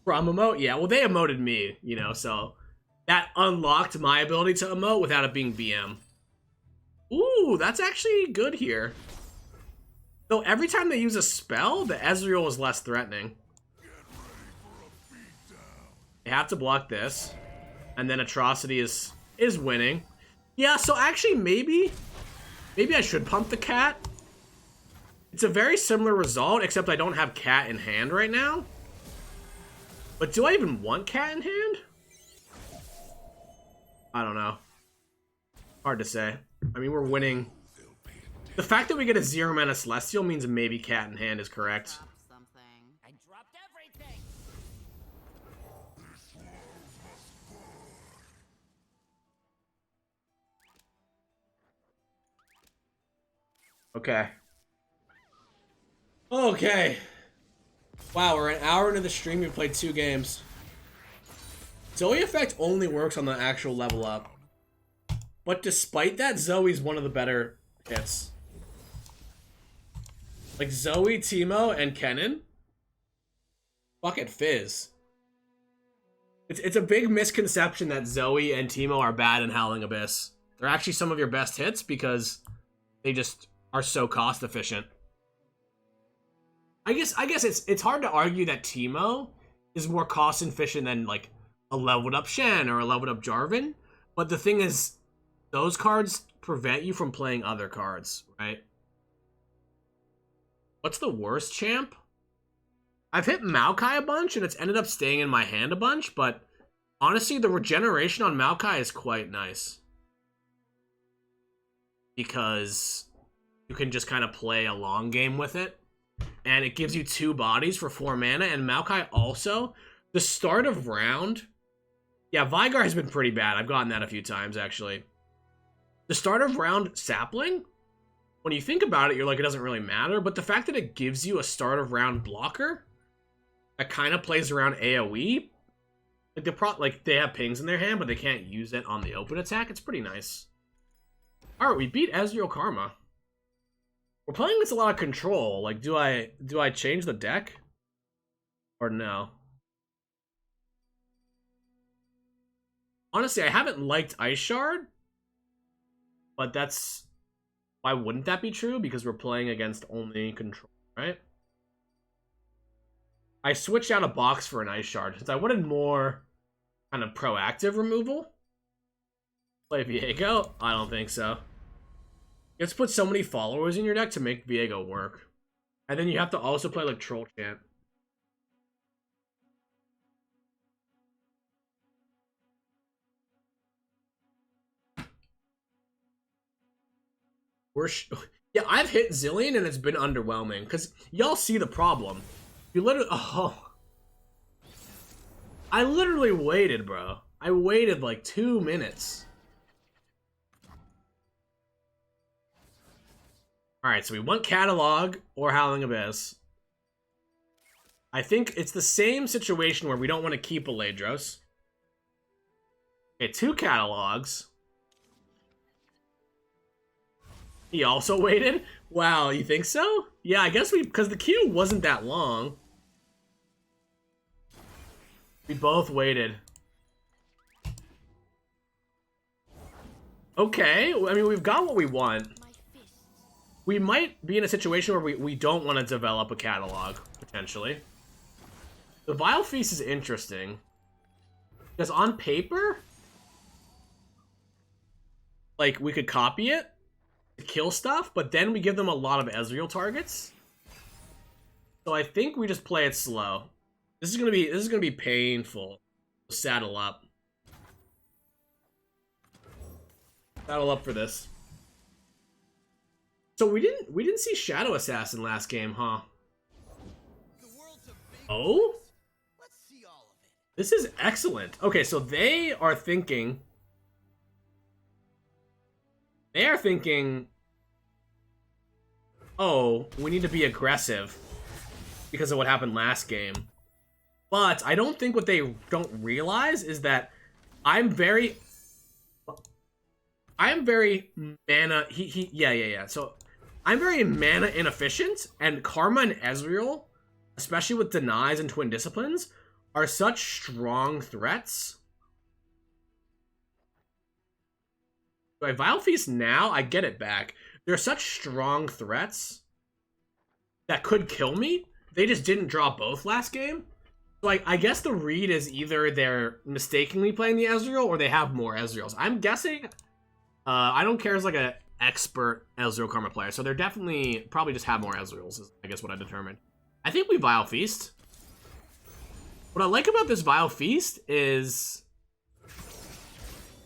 From emote? Yeah, well, they emoted me, you know, so that unlocked my ability to emote without it being BM. Ooh, that's actually good here. So every time they use a spell, the Ezreal is less threatening. They have to block this. And then Atrocity is winning. Yeah, so actually maybe I should pump the cat. It's a very similar result, except I don't have cat in hand right now. But do I even want cat in hand? I don't know. Hard to say. I mean, we're winning. The fact that we get a 0 mana Celestial means maybe cat in hand is correct. I dropped everything. Okay. Okay. Wow, we're an hour into the stream. We played 2 games. Zoe effect only works on the actual level up. But despite that, Zoe's one of the better hits. Like Zoe, Teemo, and Kennen. Fuck it, Fizz. It's a big misconception that Zoe and Teemo are bad in Howling Abyss. They're actually some of your best hits because they just are so cost efficient. I guess it's hard to argue that Teemo is more cost efficient than like a leveled up Shen or a leveled up Jarvan. But the thing is, those cards prevent you from playing other cards, right? What's the worst champ? I've hit Maokai a bunch and it's ended up staying in my hand a bunch, but honestly, the regeneration on Maokai is quite nice. Because you can just kind of play a long game with it. And it gives you 2 bodies for 4 mana. And Maokai also, the start of round... Yeah, Vigar has been pretty bad. I've gotten that a few times, actually. The start of round Sapling, when you think about it, you're like, it doesn't really matter. But the fact that it gives you a start of round blocker that kind of plays around AoE, like they have pings in their hand, but they can't use it on the open attack. It's pretty nice. All right, we beat Ezreal Karma. We're playing with a lot of control. Like, do I change the deck? Or no? Honestly, I haven't liked Ice Shard. But that's... Why wouldn't that be true? Because we're playing against only control, right? I switched out a box for an Ice Shard, since I wanted more kind of proactive removal. Play Viego? I don't think so. You have to put so many followers in your deck to make Viego work. And then you have to also play like Troll Chant. Yeah, I've hit Zillion and it's been underwhelming because y'all see the problem. You literally, I literally waited, bro. I waited like 2 minutes. All right, so we want Catalog or Howling Abyss. I think it's the same situation where we don't want to keep a Ladros. Okay, 2 Catalogs. He also waited? Wow, you think so? Yeah, I guess because the queue wasn't that long. We both waited. Okay, I mean, we've got what we want. We might be in a situation where we don't want to develop a catalog, potentially. The Vile Feast is interesting. Because on paper, like, we could copy it to kill stuff, but then we give them a lot of Ezreal targets. So I think we just play it slow. This is gonna be painful. Saddle up. Saddle up for this. So we didn't see Shadow Assassin last game, huh? Oh? Let's see all of it. This is excellent. Okay, so they are thinking, oh, we need to be aggressive because of what happened last game. But I don't think what they don't realize is that I'm very mana. Yeah. So I'm very mana inefficient, and Karma and Ezreal, especially with Denies and Twin Disciplines, are such strong threats. So I Vile Feast now, I get it back. They're such strong threats that could kill me. They just didn't draw both last game. So I guess the read is either they're mistakenly playing the Ezreal or they have more Ezreals. I'm guessing, I don't care as like an expert Ezreal Karma player, so they're definitely, probably just have more Ezreals, is I guess what I determined. I think we Vile Feast. What I like about this Vile Feast is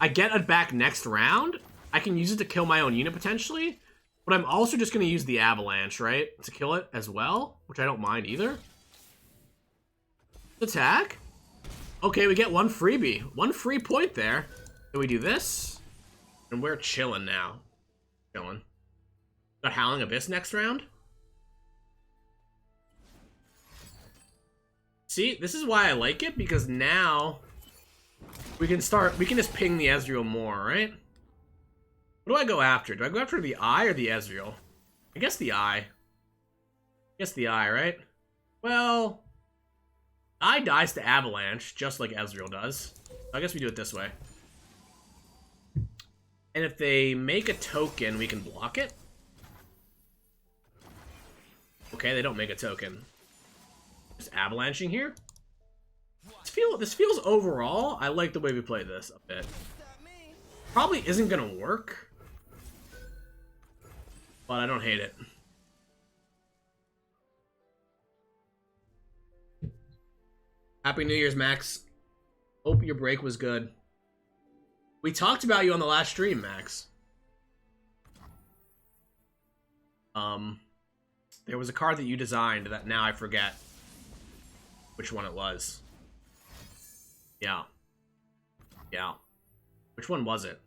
I get it back next round. I can use it to kill my own unit potentially, but I'm also just going to use the Avalanche, right, to kill it as well, which I don't mind either. Attack. Okay, we get one freebie. One free point there. Then we do this. And we're chilling now. Chilling. Got Howling Abyss next round. See, this is why I like it, because now we can just ping the Ezreal more, right? What do I go after? Do I go after the Eye or the Ezreal? I guess the Eye. I guess the Eye, right? Well, Eye dies to Avalanche, just like Ezreal does. I guess we do it this way. And if they make a token, we can block it. Okay, they don't make a token. Just avalanching here. This feels overall, I like the way we play this a bit. Probably isn't gonna work, but I don't hate it. Happy New Year's, Max. Hope your break was good. We talked about you on the last stream, Max. There was a card that you designed that now I forget which one it was. Yeah. Yeah. Which one was it?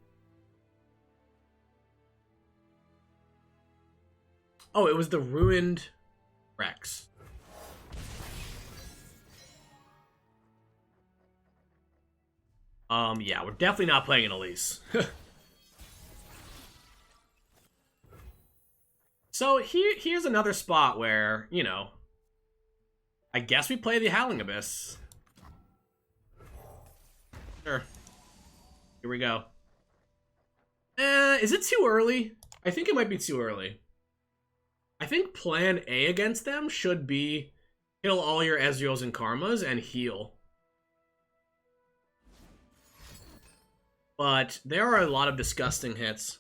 Oh, it was the Ruined Rex. Yeah, we're definitely not playing an Elise. So here's another spot where, you know, I guess we play the Howling Abyss. Sure. Here we go. Is it too early? I think it might be too early. I think plan A against them should be kill all your Ezreals and Karmas and heal. But there are a lot of disgusting hits.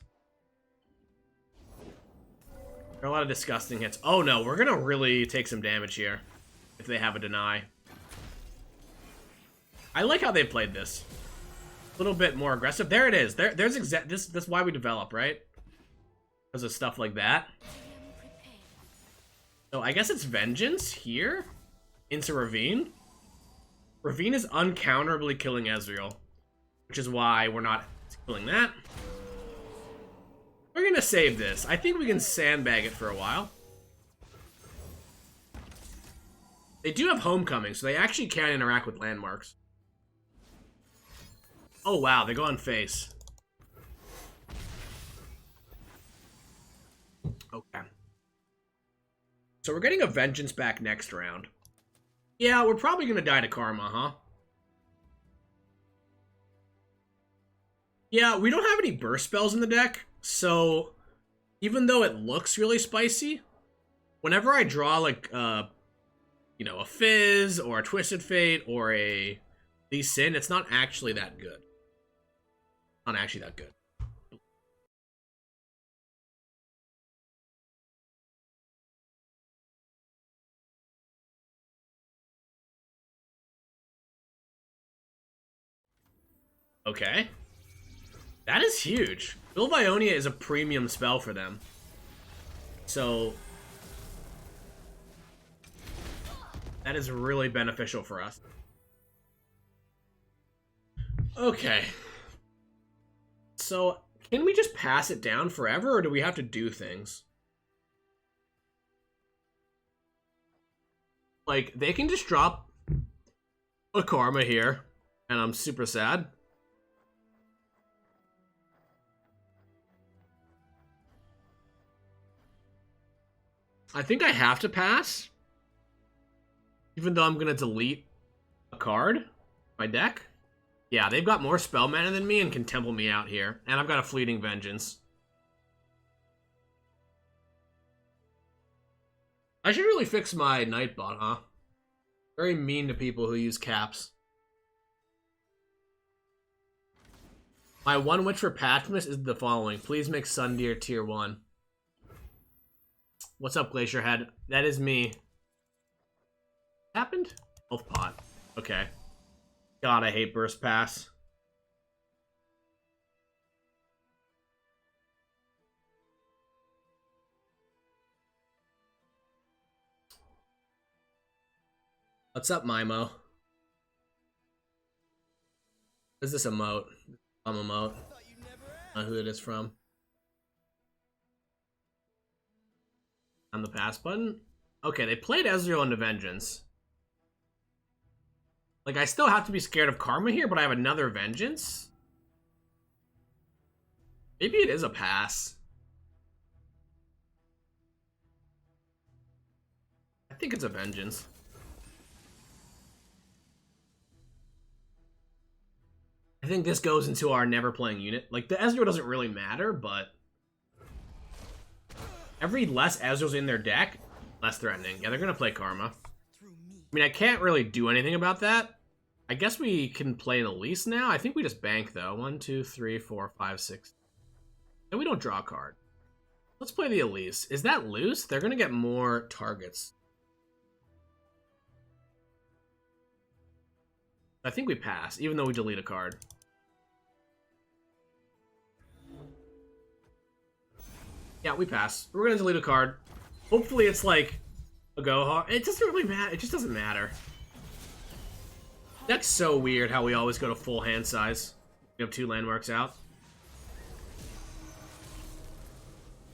There are a lot of disgusting hits. Oh no, we're gonna really take some damage here if they have a deny. I like how they played this. A little bit more aggressive. There it is. There's this why we develop, right? Because of stuff like that. So I guess it's Vengeance here into Ravine. Ravine is uncounterably killing Ezreal, which is why we're not killing that. We're gonna save this. I think we can sandbag it for a while. They do have Homecoming, so they actually can interact with landmarks. Oh wow, they go on face. Okay. So we're getting a Vengeance back next round. Yeah, we're probably gonna die to Karma, huh? Yeah, we don't have any burst spells in the deck, so even though it looks really spicy, whenever I draw like you know, a Fizz or a Twisted Fate or a Lee Sin, it's not actually that good. Not actually that good. Okay. That is huge. Bill Vionia is a premium spell for them. So that is really beneficial for us. Okay. So, can we just pass it down forever, or do we have to do things? Like, they can just drop a Karma here, and I'm super sad. I think I have to pass, even though I'm going to delete a card, my deck. Yeah, they've got more spell mana than me and can temple me out here. And I've got a Fleeting Vengeance. I should really fix my Nightbot, huh? Very mean to people who use caps. My one wish for Patchmas is the following. Please make Sundeer tier 1. What's up, Glacier Head? That is me. What happened? Health pot. Okay. God, I hate Burst Pass. What's up, Mimo? What is this emote? Emote. I don't know who it is from. On the pass button? Okay, they played Ezreal into Vengeance. Like, I still have to be scared of Karma here, but I have another Vengeance? Maybe it is a pass. I think it's a Vengeance. I think this goes into our never playing unit. Like, the Ezreal doesn't really matter, but every less Ezreal's in their deck, less threatening. Yeah, they're gonna play Karma. I mean, I can't really do anything about that. I guess we can play an Elise now. I think we just bank, though. 1, 2, 3, 4, 5, 6. And we don't draw a card. Let's play the Elise. Is that loose? They're gonna get more targets. I think we pass, even though we delete a card. Yeah, we pass. We're gonna delete a card. Hopefully it's like a go hard. It doesn't really matter. It just doesn't matter. That's so weird how we always go to full hand size. We have 2 landmarks out.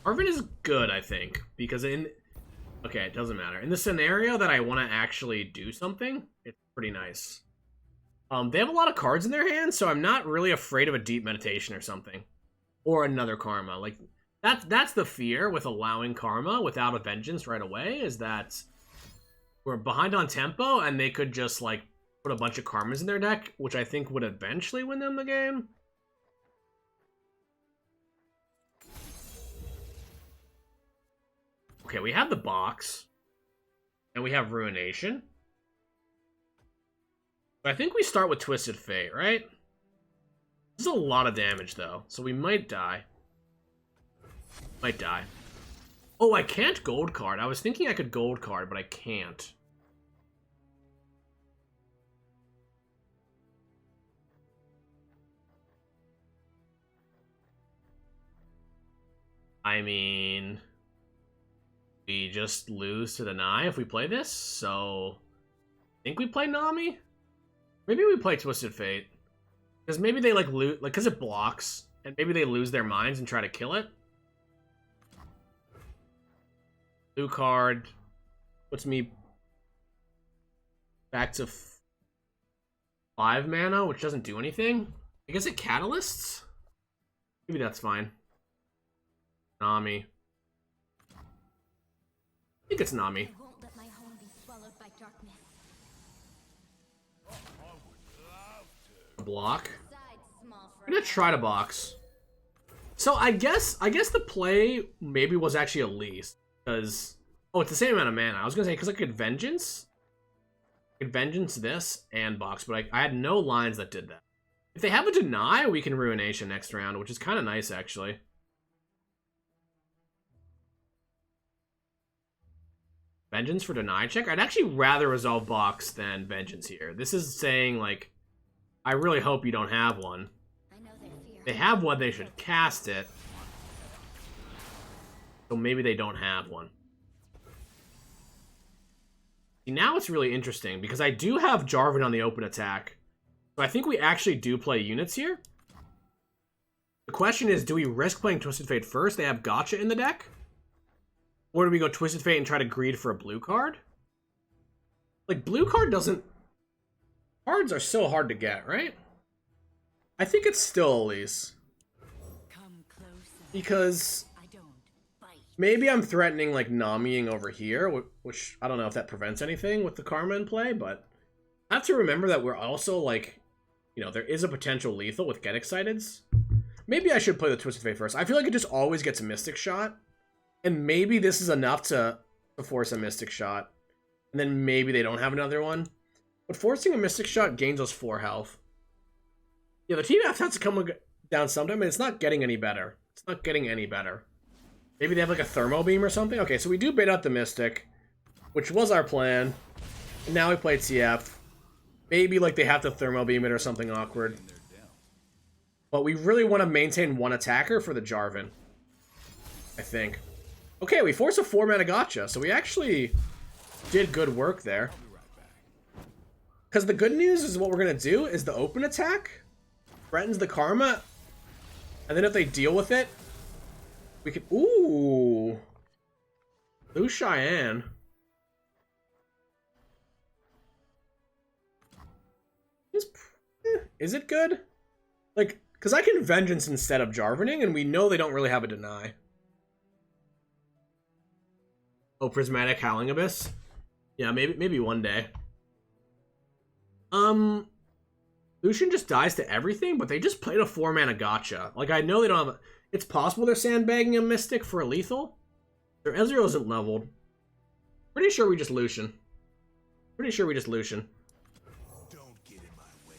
Arvin is good, I think, because in... Okay, it doesn't matter. In the scenario that I want to actually do something, it's pretty nice. They have a lot of cards in their hands, so I'm not really afraid of a Deep Meditation or something. Or another Karma. Like, that's the fear with allowing Karma without a Vengeance right away, is that we're behind on tempo, and they could just, like, put a bunch of Karmas in their deck, which I think would eventually win them the game. Okay, we have the box. And we have Ruination. But I think we start with Twisted Fate, right? This is a lot of damage, though, so we might die. Might die. Oh, I can't gold card. I was thinking I could gold card, but I can't. I mean, we just lose to deny if we play this, so I think we play Nami? Maybe we play Twisted Fate. Because maybe they like lose, like, because it blocks, and maybe they lose their minds and try to kill it. Blue card puts me back to 5 mana, which doesn't do anything. I guess it catalysts? Maybe that's fine. Nami. I think it's Nami. I won't let my home be swallowed by darkness. Block. Besides, small I'm gonna try to box. So I guess the play maybe was actually a least. Because, oh, it's the same amount of mana. I was gonna say, because I could Vengeance. I could Vengeance this and box, but I had no lines that did that. If they have a deny, we can Ruination next round, which is kind of nice, actually. Vengeance for deny check? I'd actually rather resolve box than Vengeance here. This is saying, like, I really hope you don't have one. I know their fear. If they have one, they should cast it. So maybe they don't have one. See, now it's really interesting, because I do have Jarvan on the open attack. So I think we actually do play units here. The question is, do we risk playing Twisted Fate first? They have Gotcha in the deck? Or do we go Twisted Fate and try to greed for a blue card? Like, blue card doesn't... Cards are so hard to get, right? I think it's still Elise. Come closer. Because I don't bite. maybe I'm threatening, like, Namiing over here, which I don't know if that prevents anything with the Karma in play, but I have to remember that we're also, like, you know, there is a potential lethal with Get Exciteds. Maybe I should play the Twisted Fate first. I feel like it just always gets a Mystic Shot. And maybe this is enough to force a Mystic Shot. And then maybe they don't have another one. But forcing a Mystic Shot gains us 4 health. Yeah, the TMF has to come down sometime, and it's not getting any better. It's not getting any better. Maybe they have like a Thermo Beam or something? Okay, so we do bait out the Mystic, which was our plan. And now we play TF. Maybe like they have to Thermo Beam it or something awkward. But we really want to maintain one attacker for the Jarvan, I think. Okay, we force a 4-mana Gotcha, so we actually did good work there. Because the good news is what we're going to do is the open attack threatens the Karma, and then if they deal with it, we can... Ooh! Blue Cheyenne. Is it good? Like, because I can Vengeance instead of Jarvaning, and we know they don't really have a deny. Oh, Prismatic Howling Abyss? Yeah, maybe one day. Lucian just dies to everything, but they just played a 4-mana Gotcha. Like, I know they don't have a... It's possible they're sandbagging a Mystic for a lethal. Their Ezreal isn't leveled. Pretty sure we just Lucian. Pretty sure we just Lucian. Don't get in my way.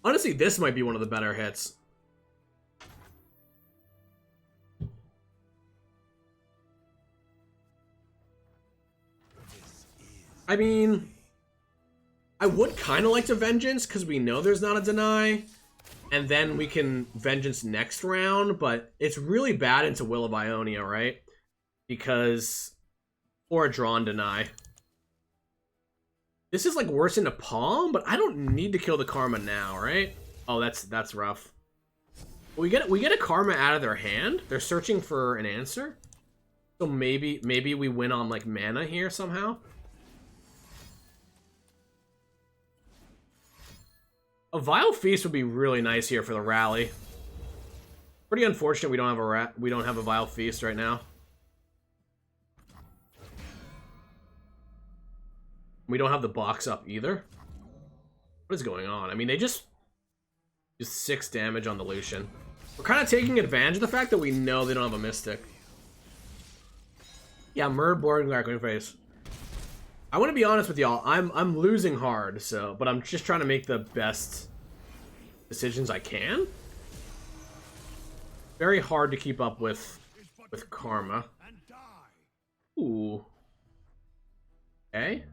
Honestly, this might be one of the better hits. I mean, I would kind of like to Vengeance because we know there's not a deny. And then we can Vengeance next round, but it's really bad into Will of Ionia, right? Because... Or a drawn deny. This is like worse into Palm, but I don't need to kill the Karma now, right? Oh, that's rough. We get a Karma out of their hand. They're searching for an answer. So maybe we win on like mana here somehow. A Vile Feast would be really nice here for the rally. Pretty unfortunate we don't have a Vile Feast right now. We don't have the box up either. What is going on? I mean, they just 6 damage on the Lucian. We're kind of taking advantage of the fact that we know they don't have a Mystic. Yeah, Murd, Boring, Dark Face. I want to be honest with y'all. I'm losing hard, so but I'm just trying to make the best decisions I can. Very hard to keep up with Karma. Ooh. Okay.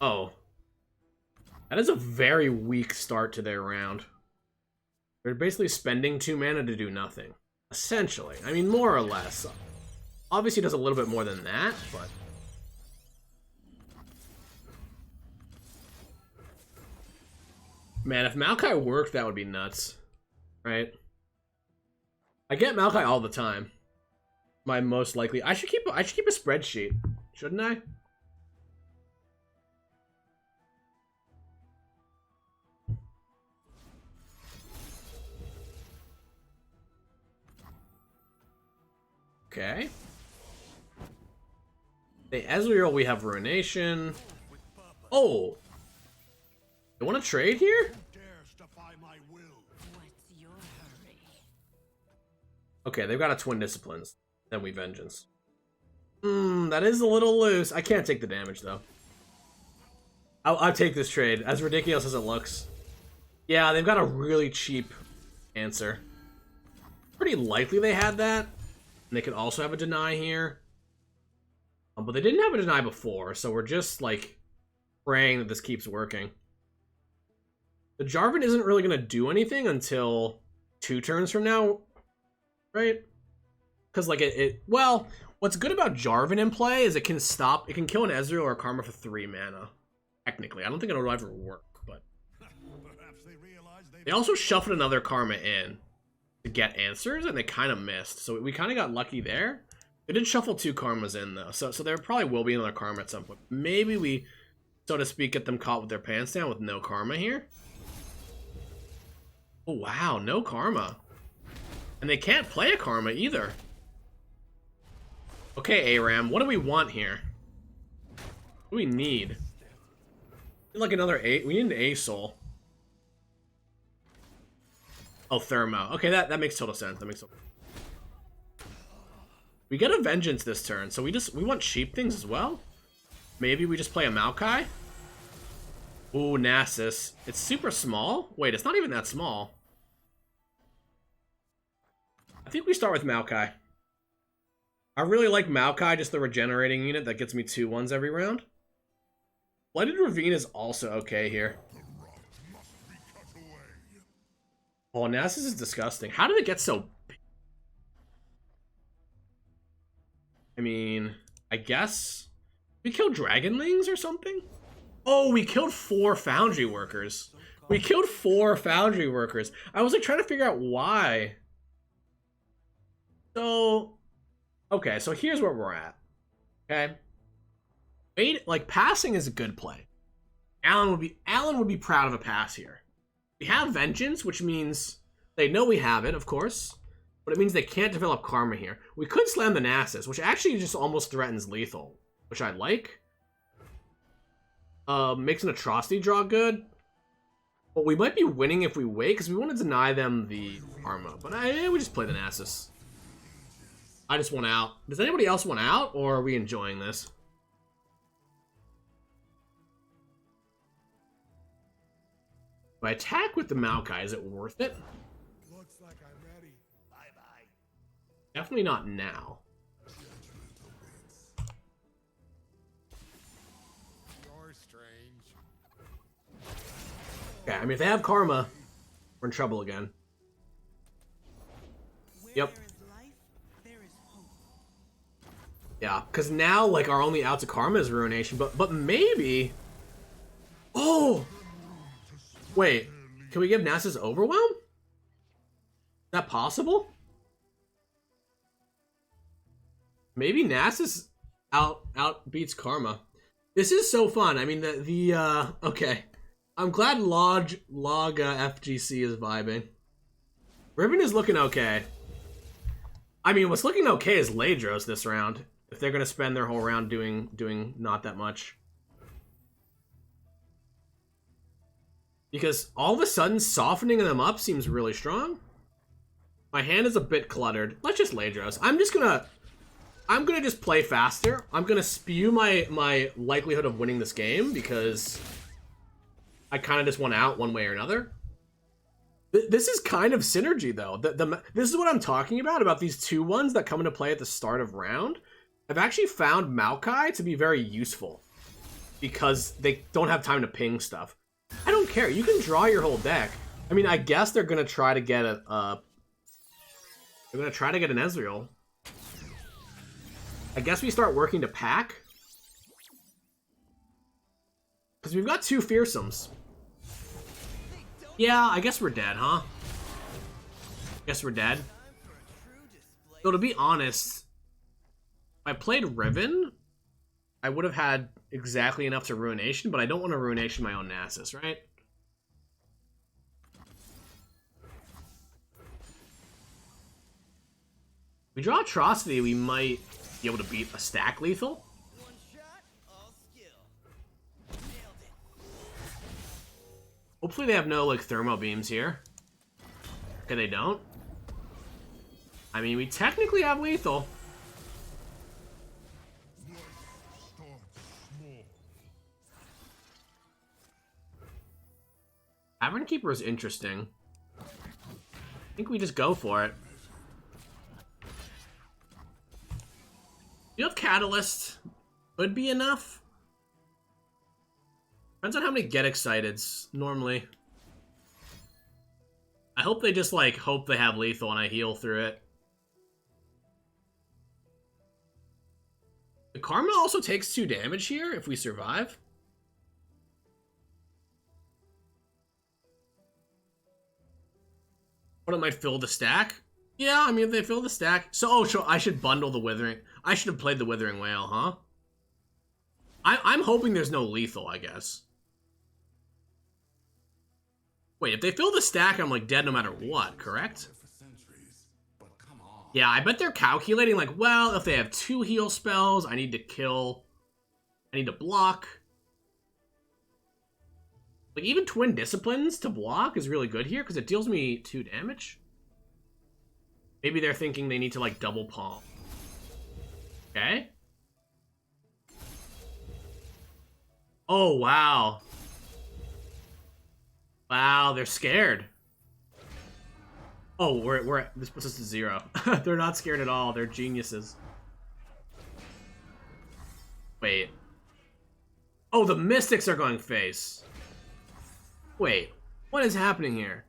Oh. That is a very weak start to their round. They're basically spending 2 mana to do nothing. Essentially. I mean, more or less. Obviously does a little bit more than that, but... Man, if Maokai worked, that would be nuts. Right? I get Maokai all the time. My most likely... I should keep a spreadsheet. Shouldn't I? Okay. The Ezreal, we have Ruination. Oh! They want to trade here? What's your hurry? Okay, they've got a Twin Disciplines. Then we Vengeance. That is a little loose. I can't take the damage, though. I'll take this trade, as ridiculous as it looks. Yeah, they've got a really cheap answer. Pretty likely they had that. And they could also have a deny here. But they didn't have a deny before, so we're just, like, praying that this keeps working. The Jarvan isn't really going to do anything until 2 turns from now, right? Because, like, well, what's good about Jarvan in play is it can kill an Ezreal or a Karma for 3 mana. Technically. I don't think it'll ever work, but... They also shuffled another Karma in to get answers, and they kind of missed. So we kind of got lucky there. They did shuffle 2 Karmas in, though. So there probably will be another Karma at some point. Maybe we, so to speak, get them caught with their pants down with no Karma here. Oh, wow. No Karma. And they can't play a Karma either. Okay, Aram. What do we want here? What do we need? Like another 8. We need an A-Soul. Oh, Thermo. Okay, that makes total sense. That makes total sense. We get a Vengeance this turn, so we want cheap things as well. Maybe we just play a Maokai. Ooh, Nasus. It's super small. Wait, it's not even that small. I think we start with Maokai. I really like Maokai, just the regenerating unit that gets me 2/1s every round. Blighted Ravine is also okay here. Oh, Nasus is disgusting. How did it get so big? I mean, I guess we killed Dragonlings or something? Oh, we killed 4 Foundry workers. We killed 4 Foundry workers. I was like trying to figure out why. So, okay, so here's where we're at. Okay. Like, passing is a good play. Alan would be proud of a pass here. We have Vengeance, which means they know we have it, of course. But it means they can't develop Karma here. We could slam the Nasus, which actually just almost threatens lethal, which I like. Makes an Atrocity draw good. But we might be winning if we wait, because we want to deny them the Karma. But we just play the Nasus. I just want out. Does anybody else want out, or are we enjoying this? If I attack with the Maokai, is it worth it? Looks like I'm ready. Bye-bye. Definitely not now. You're strange. Okay, I mean, if they have Karma, we're in trouble again. Yep. Yeah, because now, like, our only out to Karma is Ruination, but maybe... Oh! Wait, can we give Nasus Overwhelm? Is that possible? Maybe Nasus outbeats Karma. This is so fun. I mean, okay. I'm glad Log FGC is vibing. Ribbon is looking okay. I mean, what's looking okay is Ladros this round. If they're going to spend their whole round doing not that much. Because all of a sudden, softening them up seems really strong. My hand is a bit cluttered. Let's just Ladros. I'm gonna just play faster. I'm gonna spew my likelihood of winning this game because I kind of just want out one way or another. This is kind of synergy, though. This is what I'm talking about these 2-1s that come into play at the start of round. I've actually found Maokai to be very useful because they don't have time to ping stuff. I don't care. You can draw your whole deck. I mean, I guess they're going to try to get they're going to try to get an Ezreal. I guess we start working to pack. Because we've got 2 Fearsomes. Yeah, I guess we're dead, huh? Guess we're dead. So to be honest, if I played Riven, I would have had exactly enough to Ruination, but I don't want to Ruination my own Nasus, right? If we draw Atrocity, we might be able to beat a stack lethal. Hopefully they have no, like, thermo beams here. Okay, they don't. I mean, we technically have lethal. Tavern Keeper is interesting. I think we just go for it. You have Catalyst. Could be enough. Depends on how many get exciteds, normally. I hope they just, like, hope they have lethal and I heal through it. The Karma also takes 2 damage here if we survive. What, it might fill the stack? Yeah, I mean, if they fill the stack... So I should bundle the Withering... I should have played the Withering Whale, huh? I'm hoping there's no lethal, I guess. Wait, if they fill the stack, I'm, like, dead no matter what, correct? Yeah, I bet they're calculating, like, well, if they have 2 heal spells, I need to kill... I need to block. Like, even Twin Disciplines to block is really good here, because it deals me 2 damage. Maybe they're thinking they need to, like, double palm. Okay. Oh, wow. Wow, they're scared. Oh, this puts us to 0. They're not scared at all. They're geniuses. Wait. Oh, the Mystics are going face. Wait, what is happening here?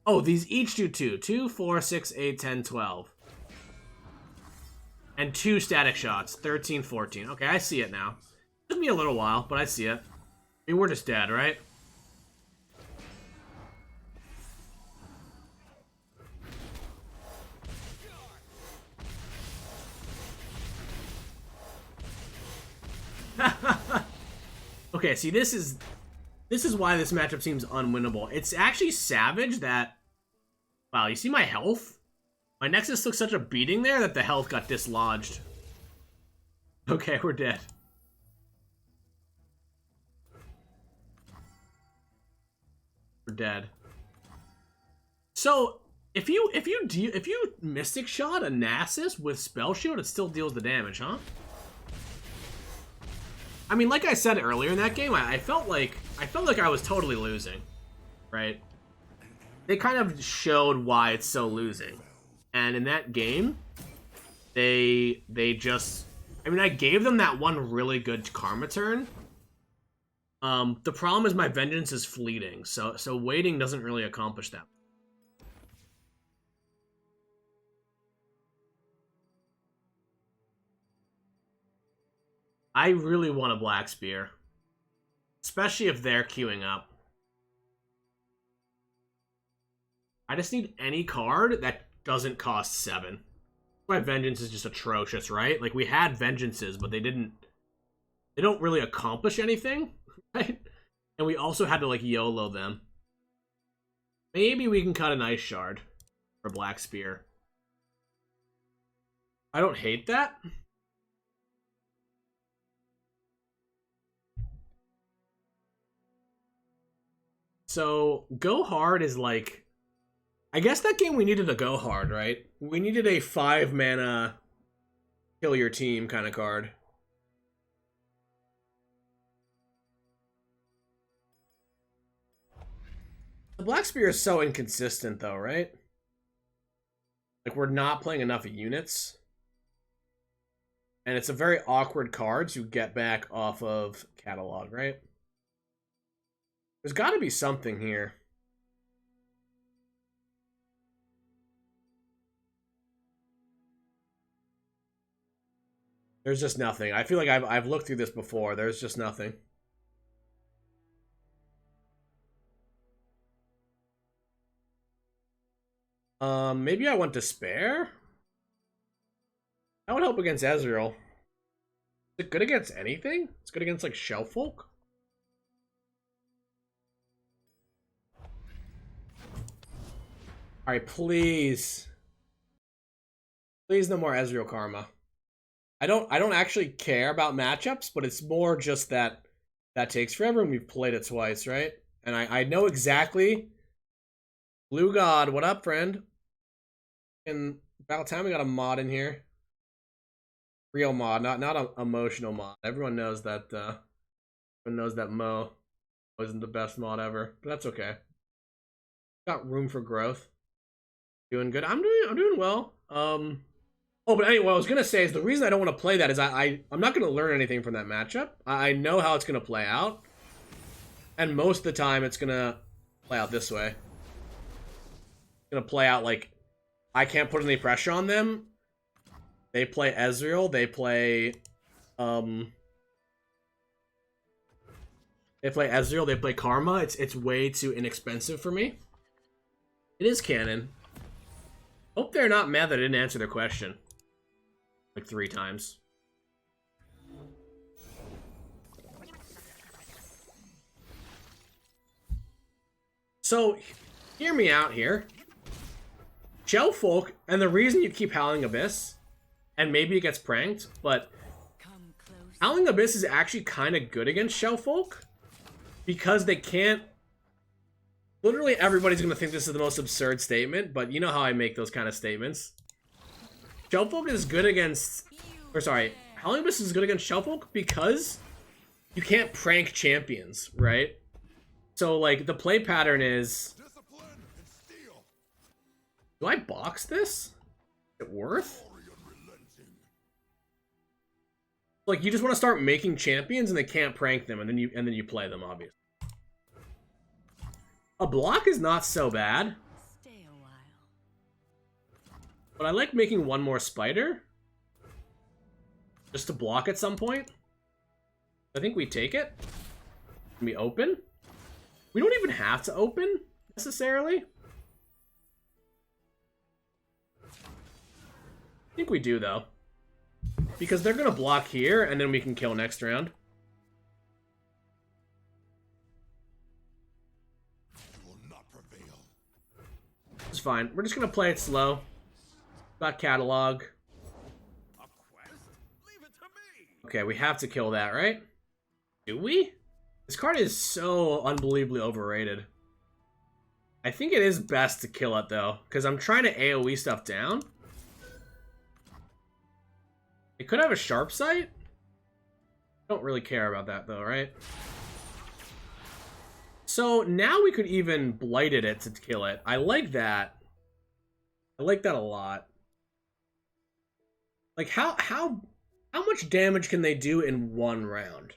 Oh, these each do 2. 2, 4, 6, 8, 10, 12. And 2 static shots. 13, 14. Okay, I see it now. Took me a little while, but I see it. I mean, we're just dead, right? Okay, see, this is why this matchup seems unwinnable. It's actually savage that... Wow, you see my health? My Nexus took such a beating there that the health got dislodged. Okay, we're dead. We're dead. So, if you Mystic Shot a Nasus with Spell Shield, it still deals the damage, huh? I mean, like I said earlier in that game, I felt like I was totally losing, right? They kind of showed why it's so losing, and in that game, they just, I mean, I gave them that one really good Karma turn. The problem is my Vengeance is fleeting, so waiting doesn't really accomplish that. I really want a Black Spear. Especially if they're queuing up. I just need any card that doesn't cost 7. My Vengeance is just atrocious, right? Like, we had Vengeances, but they don't really accomplish anything, right? And we also had to, like, YOLO them. Maybe we can cut an Ice Shard for Black Spear. I don't hate that. So, go hard is like... I guess that game we needed a go hard, right? We needed a 5 mana kill your team kind of card. Black Spear is so inconsistent, though, right? Like, we're not playing enough units. And it's a very awkward card to get back off of Catalog, right? There's got to be something here. There's just nothing. I feel like I've looked through this before. There's just nothing. Maybe I want Despair? That would help against Ezreal. Is it good against anything? It's good against, like, Shellfolk? Alright, please. Please no more Ezreal Karma. I don't actually care about matchups, but it's more just that takes forever and we've played it twice, right? And I know exactly. Blue God, what up, friend? And about time we got a mod in here. Real mod, not an emotional mod. Everyone knows that everyone knows that Mo wasn't the best mod ever, but that's okay. Got room for growth. Doing good. I'm doing well. Oh, but anyway, what I was gonna say is the reason I don't want to play that is I'm not gonna learn anything from that matchup. I know how it's gonna play out, and most of the time it's gonna play out this way. It's gonna play out like I can't put any pressure on them. They play Ezreal. They play Ezreal. They play Karma. It's way too inexpensive for me. It is canon. Hope they're not mad that I didn't answer their question. Like 3 times. So, hear me out here. Shellfolk, and the reason you keep Howling Abyss, and maybe it gets pranked, but Howling Abyss is actually kind of good against Shellfolk because they can't. Literally everybody's gonna think this is the most absurd statement, but you know how I make those kind of statements. Shellfolk is good against, or sorry, Howling Abyss is good against Shellfolk because you can't prank champions, right? So like the play pattern is, do I box this? Is it worth? Like you just want to start making champions and they can't prank them, and then you play them, obviously. A block is not so bad. Stay a while. But I like making one more spider. Just to block at some point. I think we take it. And we open. We don't even have to open, necessarily. I think we do, though. Because they're going to block here, and then we can kill next round. It's fine. We're just going to play it slow. Got catalog. Okay, we have to kill that, right? Do we? This card is so unbelievably overrated. I think it is best to kill it, though, because I'm trying to AoE stuff down. It could have a sharp sight. Don't really care about that, though, right? So now we could even blighted it to kill it. I like that. I like that a lot. Like how much damage can they do in one round?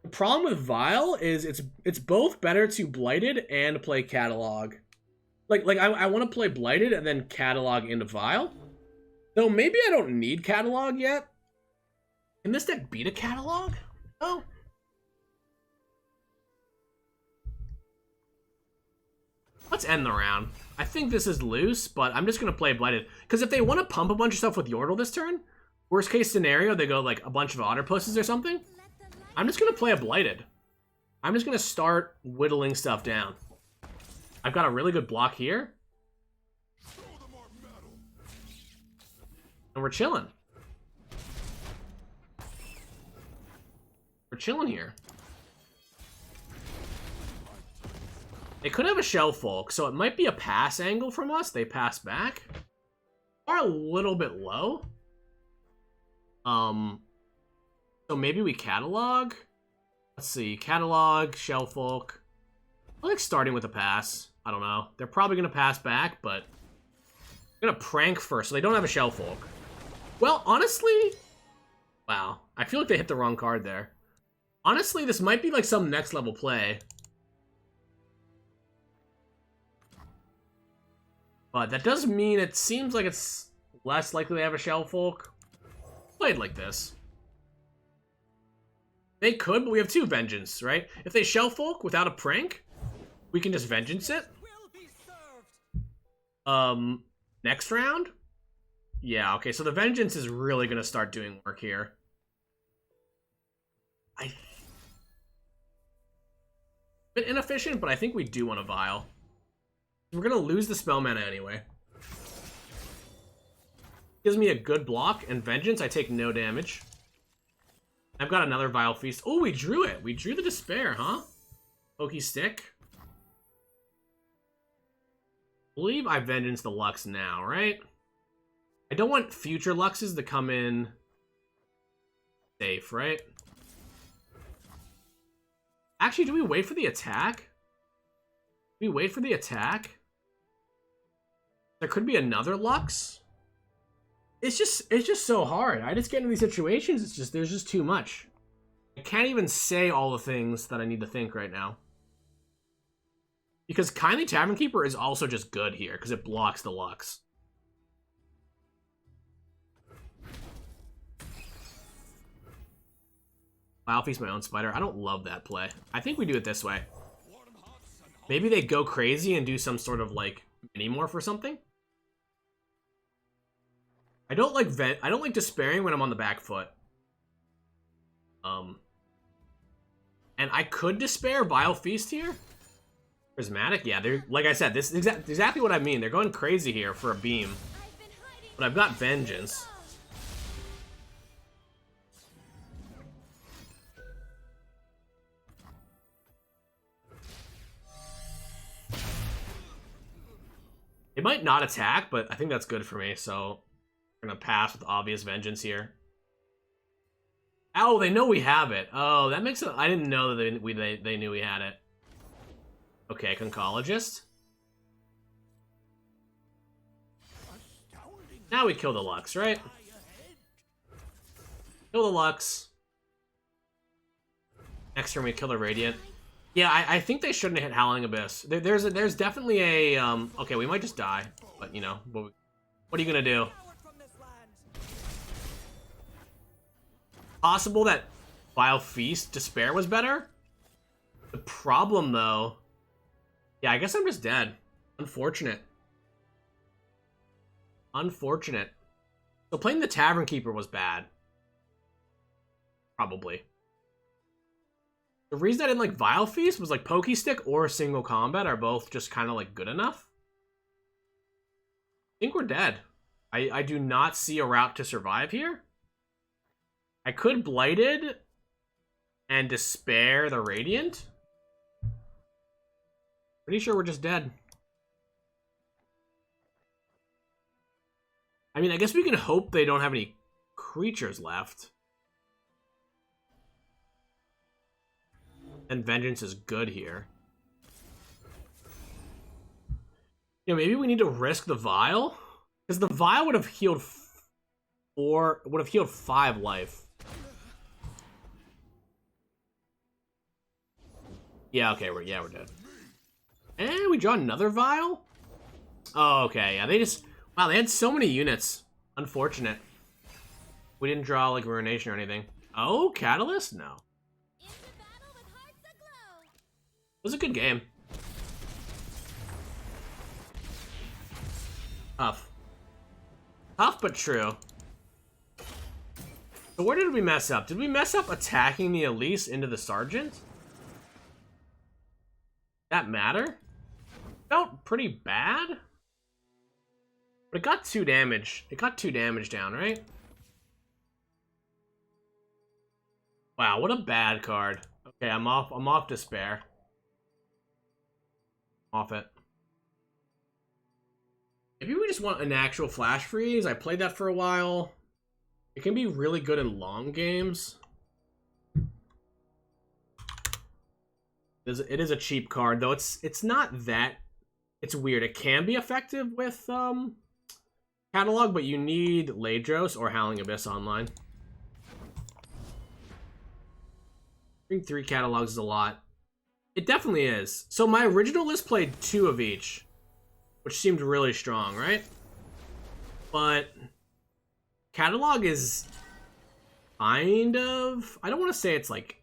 The problem with Vile is it's both better to blighted and play catalog. Like I want to play blighted and then catalog into Vile. Though maybe I don't need catalog yet. Can this deck beat a catalog? No. Let's end the round. I think this is loose, but I'm just going to play blighted. Because if they want to pump a bunch of stuff with Yordle this turn, worst case scenario, they go like a bunch of Otter Pusses or something. I'm just going to play a blighted. I'm just going to start whittling stuff down. I've got a really good block here. And we're chilling. We're chilling here. They could have a Shellfolk, so it might be a pass angle from us. They pass back. Are a little bit low. So So maybe we catalog? Let's see. Catalog, Shellfolk. I like starting with a pass. I don't know. They're probably going to pass back, but I'm going to prank first, so they don't have a Shellfolk. Well, honestly... Wow. I feel like they hit the wrong card there. Honestly, this might be like some next level play. But that does mean it seems like it's less likely they have a Shellfolk. Played like this. They could, but we have 2 Vengeance, right? If they Shellfolk without a prank, we can just Vengeance it. Next round? Yeah, okay, so the Vengeance is really gonna start doing work here. Bit inefficient, but I think we do want a Vial. We're gonna lose the spell mana anyway. Gives me a good block, and Vengeance, I take no damage. I've got another Vile Feast. Oh, we drew it. We drew the Despair, huh? Pokey Stick. I believe I Vengeance the Lux now, right? I don't want future Luxes to come in safe, right? Actually, do we wait for the attack? Do we wait for the attack? There could be another Lux. It's just so hard. I just get into these situations, there's just too much. I can't even say all the things that I need to think right now. Because Kindly Tavern Keeper is also just good here, because it blocks the Lux. I'll feast my own spider. I don't love that play. I think we do it this way. Maybe they go crazy and do some sort of like mini-morph or something. I don't like despairing when I'm on the back foot. And I could despair Vile Feast here. Prismatic, yeah. They're like I said, this is exactly what I mean. They're going crazy here for a beam, but I've got Vengeance. It might not attack, but I think that's good for me, so we're gonna pass with obvious Vengeance here. Oh, they know we have it. Oh, that makes it. I didn't know that they knew we had it. Okay, Conchologist. Now we kill the Lux, right? Kill the Lux. Next turn we kill the Radiant. Yeah, I think they shouldn't have hit Howling Abyss. There's definitely a okay, we might just die, but you know, what are you gonna do? Possible that Vile Feast Despair was better. The problem though, yeah, I guess I'm just dead. Unfortunate. Unfortunate. So playing the Tavern Keeper was bad. Probably. The reason I didn't like Vile Feast was like Pokey Stick or Single Combat are both just kind of like good enough. I think we're dead. I do not see a route to survive here. I could Blighted and Despair the Radiant. Pretty sure we're just dead. I mean, I guess we can hope they don't have any creatures left. And Vengeance is good here. You know, maybe we need to risk the Vial, because the Vial would have healed 5 life. Yeah, okay, we're dead. And we draw another Vial? Oh, okay, yeah, wow, they had so many units. Unfortunate. We didn't draw, like, Ruination or anything. Oh, Catalyst? No. It was a good game. Tough. Tough, but true. So where did we mess up? Did we mess up attacking the Elise into the Sergeant? That matter? Felt pretty bad. But it got 2 damage. It got 2 damage down, right? Wow, what a bad card. Okay, I'm off Despair. Off it. Maybe we just want an actual Flash Freeze. I played that for a while. It can be really good in long games. It is a cheap card, though. It's not that. It's weird. It can be effective with catalog, but you need Ladros or Howling Abyss online. I think 3 catalogs is a lot. It definitely is. So my original list played 2 of each, which seemed really strong, right? But catalog is kind of... I don't want to say it's like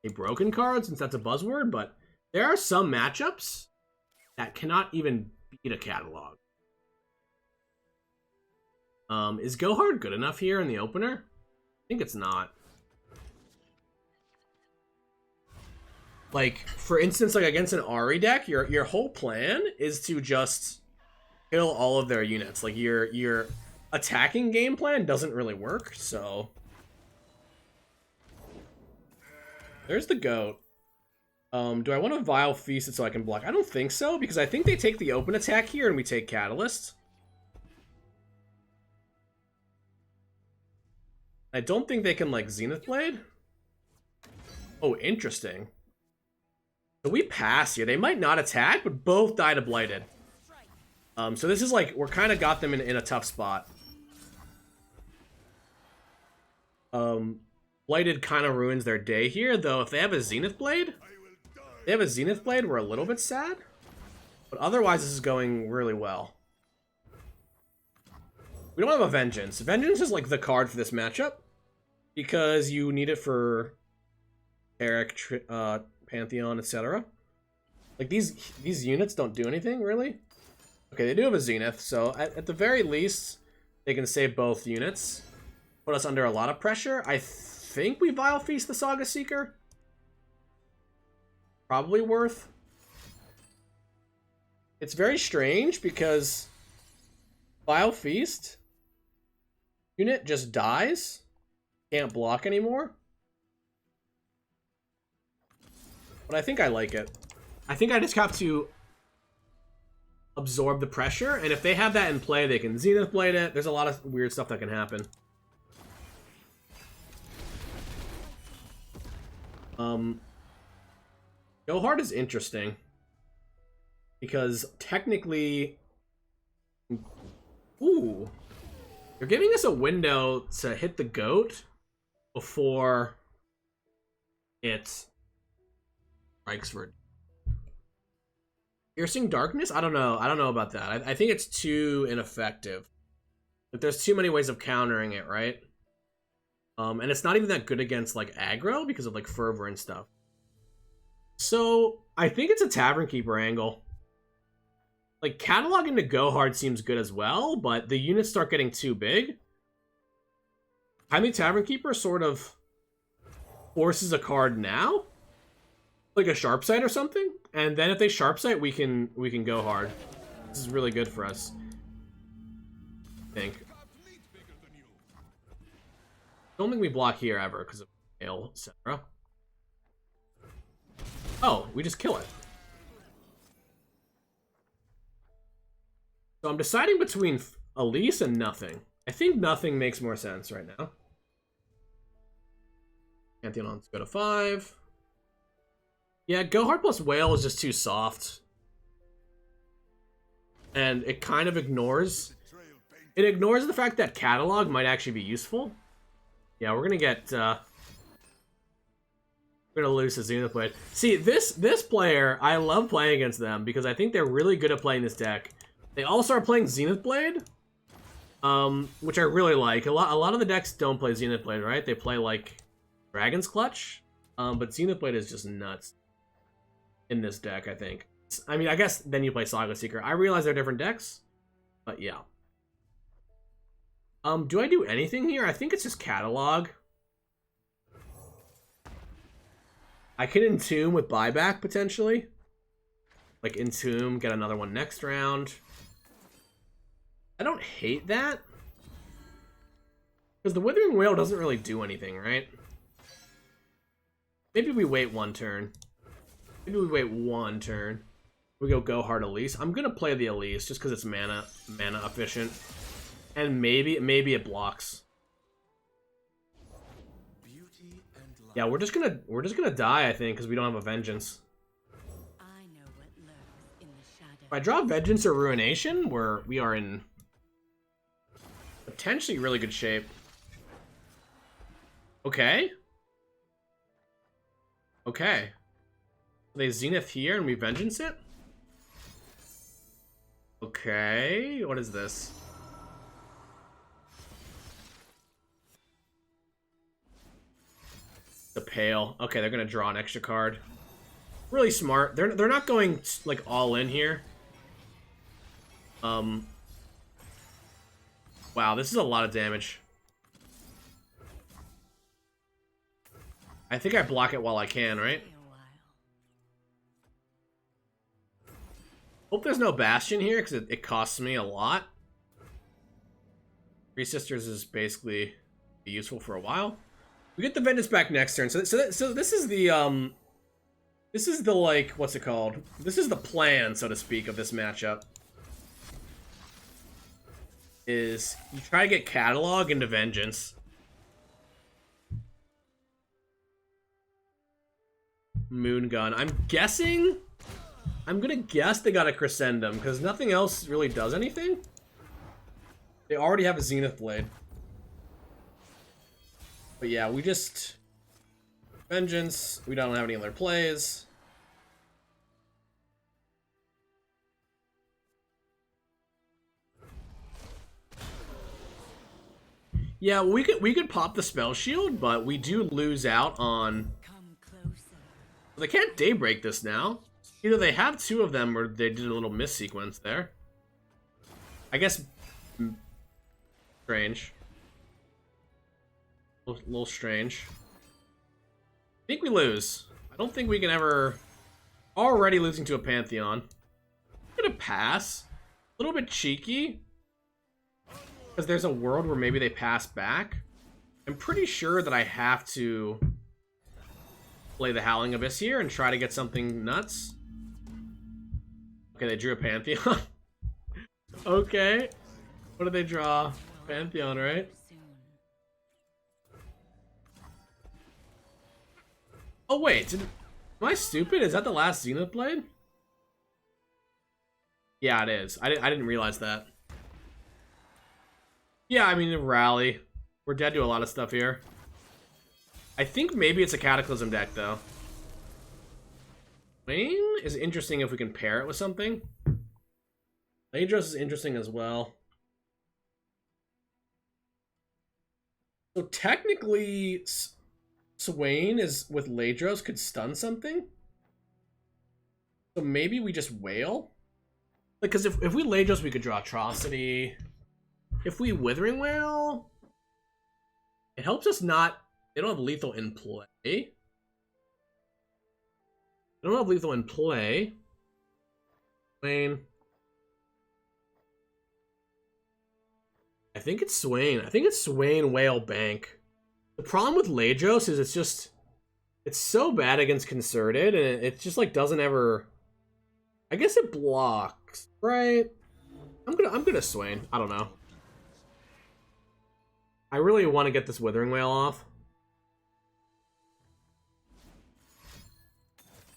a broken card, since that's a buzzword, but there are some matchups that cannot even beat a catalog. Is Go Hard good enough here in the opener? I think it's not. Like, for instance, like against an Ari deck, your whole plan is to just kill all of their units. Like, your attacking game plan doesn't really work, so... There's the goat. Do I want to Vile Feast it so I can block? I don't think so, because I think they take the open attack here and we take Catalyst. I don't think they can, like, Zenith Blade. Oh, interesting. So we pass here. They might not attack, but both die to Blighted. So this is like, we're kind of got them in a tough spot. Blighted kind of ruins their day here, though. If they have a Zenith Blade, we're a little bit sad. But otherwise, this is going really well. We don't have a Vengeance. Vengeance is like the card for this matchup, because you need it for Eric, Pantheon, etc. Like, these units don't do anything, really. Okay, they do have a Zenith, so at the very least, they can save both units. Put us under a lot of pressure. I think we Vile Feast the Saga Seeker. Probably worth. It's very strange, because Vile Feast unit just dies. Can't block anymore. But I think I like it. I think I just have to absorb the pressure, and if they have that in play, they can Zenith Blade it. There's a lot of weird stuff that can happen. Go Hard is interesting, because technically... Ooh. You're giving us a window to hit the goat before it strikes for Piercing Darkness? I don't know. I don't know about that. I think it's too ineffective. Like, there's too many ways of countering it, right? And it's not even that good against, like, aggro because of, like, Fervor and stuff. So, I think it's a Tavern Keeper angle. Like, Catalog into Go Hard seems good as well, but the units start getting too big. I think Tavern Keeper sort of forces a card now. Like a Sharp Sight or something. And then if they Sharp Sight, we can Go Hard. This is really good for us, I think. Don't think we block here ever because of Ale, etc. Oh, we just kill it. So I'm deciding between Elise and Nothing. I think Nothing makes more sense right now. Pantheon's go to 5. Yeah, Go Hard plus Whale is just too soft. And it kind of ignores... It ignores the fact that Catalog might actually be useful. Yeah, we're gonna get... we're gonna lose to Zenith Blade. See, this player, I love playing against them because I think they're really good at playing this deck. They also are playing Zenith Blade, which I really like. A lot of the decks don't play Zenith Blade, right? They play, like, Dragon's Clutch. But Zenith Blade is just nuts in this deck, I think. I mean, I guess then you play Saga Seeker. I realize they're different decks, but yeah. Do I do anything here? I think it's just Catalog. I can Entomb with buyback, potentially. Like, Entomb, get another one next round. I don't hate that. Because the Withering Whale doesn't really do anything, right? Maybe we wait one turn. Maybe we wait one turn. We go Hard Elise. I'm gonna play the Elise just because it's mana efficient. And maybe it blocks. Yeah, we're just gonna die, I think, because we don't have a Vengeance. If I draw Vengeance or Ruination, we are in potentially really good shape. Okay. Okay. They Zenith here and we Vengeance it? Okay. What is this? The Pale. Okay, they're gonna draw an extra card. Really smart. They're not going like all in here. Wow, this is a lot of damage. I think I block it while I can, right? Hope there's no Bastion here, because it costs me a lot. Three Sisters is basically useful for a while. We get the Vengeance back next turn. So this is the, like, what's it called? This is the plan, so to speak, of this matchup. Is you try to get Catalog into Vengeance. Moon Gun. I'm gonna guess they got a Crescendum, because nothing else really does anything. They already have a Zenith Blade. But yeah, we just... Vengeance. We don't have any other plays. Yeah, we could pop the Spell Shield, but we do lose out on... Come closer. They can't Daybreak this now. Either they have two of them or they did a little miss sequence there. I guess... Strange. A little strange. I think we lose. I don't think we can ever... Already losing to a Pantheon. I'm gonna pass. A little bit cheeky. Because there's a world where maybe they pass back. I'm pretty sure that I have to play the Howling Abyss here and try to get something nuts. Okay, they drew a Pantheon. Okay. What did they draw? Pantheon, right? Oh wait, am I stupid? Is that the last Zenith Blade? Yeah, it is. I didn't realize that. Yeah, I mean, Rally. We're dead to a lot of stuff here. I think maybe it's a Cataclysm deck, though. Wayne is interesting if we can pair it with something. Ladros is interesting as well. So technically, Swain is with Ladros could stun something. So maybe we just Wail? Like, because if we Ladros, we could draw Atrocity. If we Withering Wail, it helps us not... They don't have lethal in play. They don't have lethal in play. Swain. I think it's Swain. I think it's Swain, Whale, Bank. The problem with Ladros is it's so bad against Concerted, and it just like doesn't ever... I guess it blocks, right? I'm gonna Swain. I don't know. I really want to get this Withering Wail off.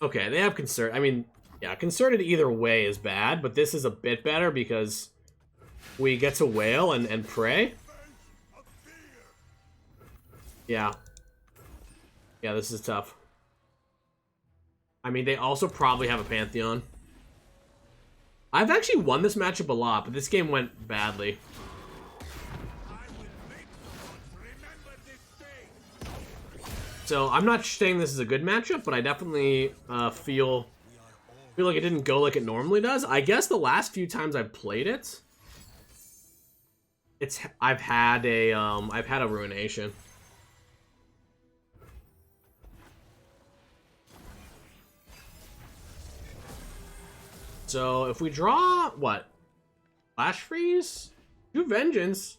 Okay, they have Concerted. I mean, yeah, Concerted either way is bad, but this is a bit better because we get to Wail and pray. Yeah. Yeah, this is tough. I mean, they also probably have a Pantheon. I've actually won this matchup a lot, but this game went badly. So I'm not saying this is a good matchup, but I definitely feel like it didn't go like it normally does. I guess the last few times I've played it, I've had a Ruination. So if we draw what? Flash Freeze? Do Vengeance.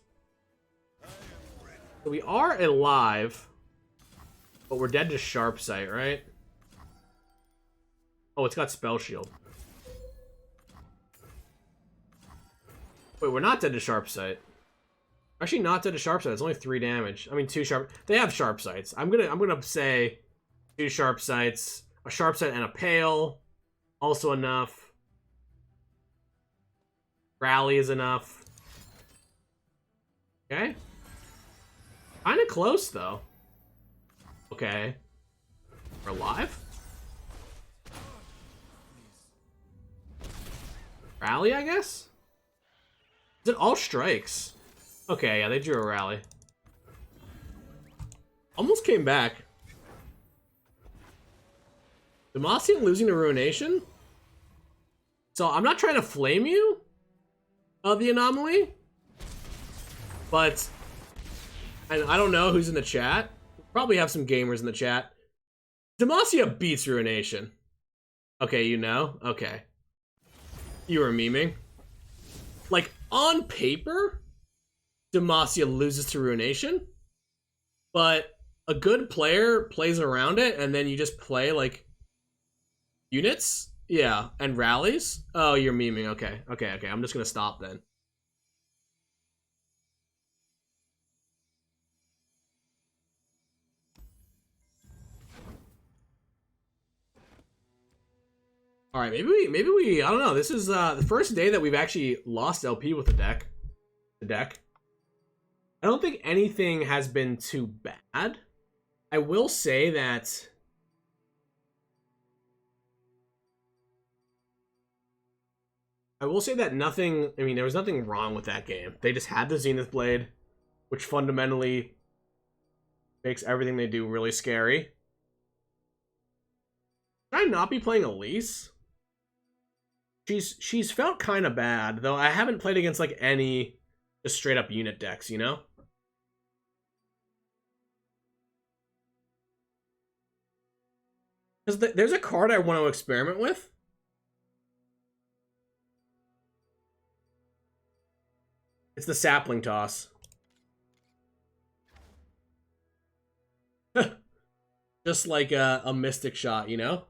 So we are alive. But we're dead to Sharp Sight, right? Oh, it's got Spell Shield. Wait, we're not dead to Sharp Sight. Actually, not dead to Sharp Sight. It's only 3 damage. I mean, 2 Sharp... They have Sharp Sights. I'm gonna say 2 Sharp Sights, a Sharp Sight and a Pale. Also enough. Rally is enough. Okay. Kind of close, though. Okay. We're alive? Rally, I guess? Is it all strikes? Okay, yeah, they drew a rally. Almost came back. Demacian losing to Ruination? So I'm not trying to flame you, the anomaly, but and I don't know who's in the chat. Probably have some gamers in the chat. Demacia beats Ruination. Okay, you know? Okay. You were memeing. Like, on paper, Demacia loses to Ruination, but a good player plays around it, and then you just play, like, units? Yeah, and rallies? Oh, you're memeing. Okay, okay, okay. I'm just gonna stop then. All right, maybe we. I don't know. This is the first day that we've actually lost LP with the deck. I don't think anything has been too bad. I will say that. Nothing. I mean, there was nothing wrong with that game. They just had the Zenith Blade, which fundamentally makes everything they do really scary. Should I not be playing Elise? She's felt kind of bad, though I haven't played against like any just straight up unit decks, you know? Because there's a card I want to experiment with. It's the Sapling Toss. Just like a Mystic Shot, you know?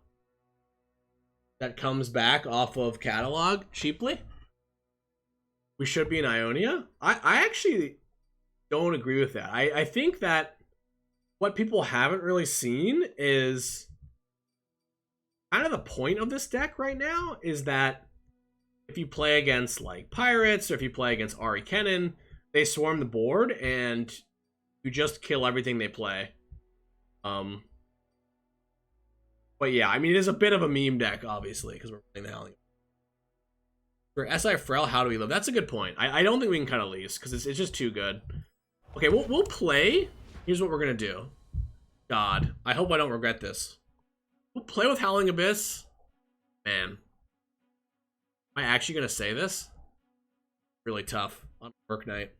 That comes back off of catalog cheaply. We should be in Ionia. I actually don't agree with that. I think that what people haven't really seen is kind of the point of this deck right now is that if you play against like Pirates or if you play against Ari Kennan, they swarm the board and you just kill everything they play. But yeah, I mean, it is a bit of a meme deck, obviously, because we're playing the Howling. For SI Frel, how do we live? That's a good point. I don't think we can cut Elise, because it's just too good. Okay, we'll play. Here's what we're going to do. God, I hope I don't regret this. We'll play with Howling Abyss. Man. Am I actually going to say this? Really tough on work night.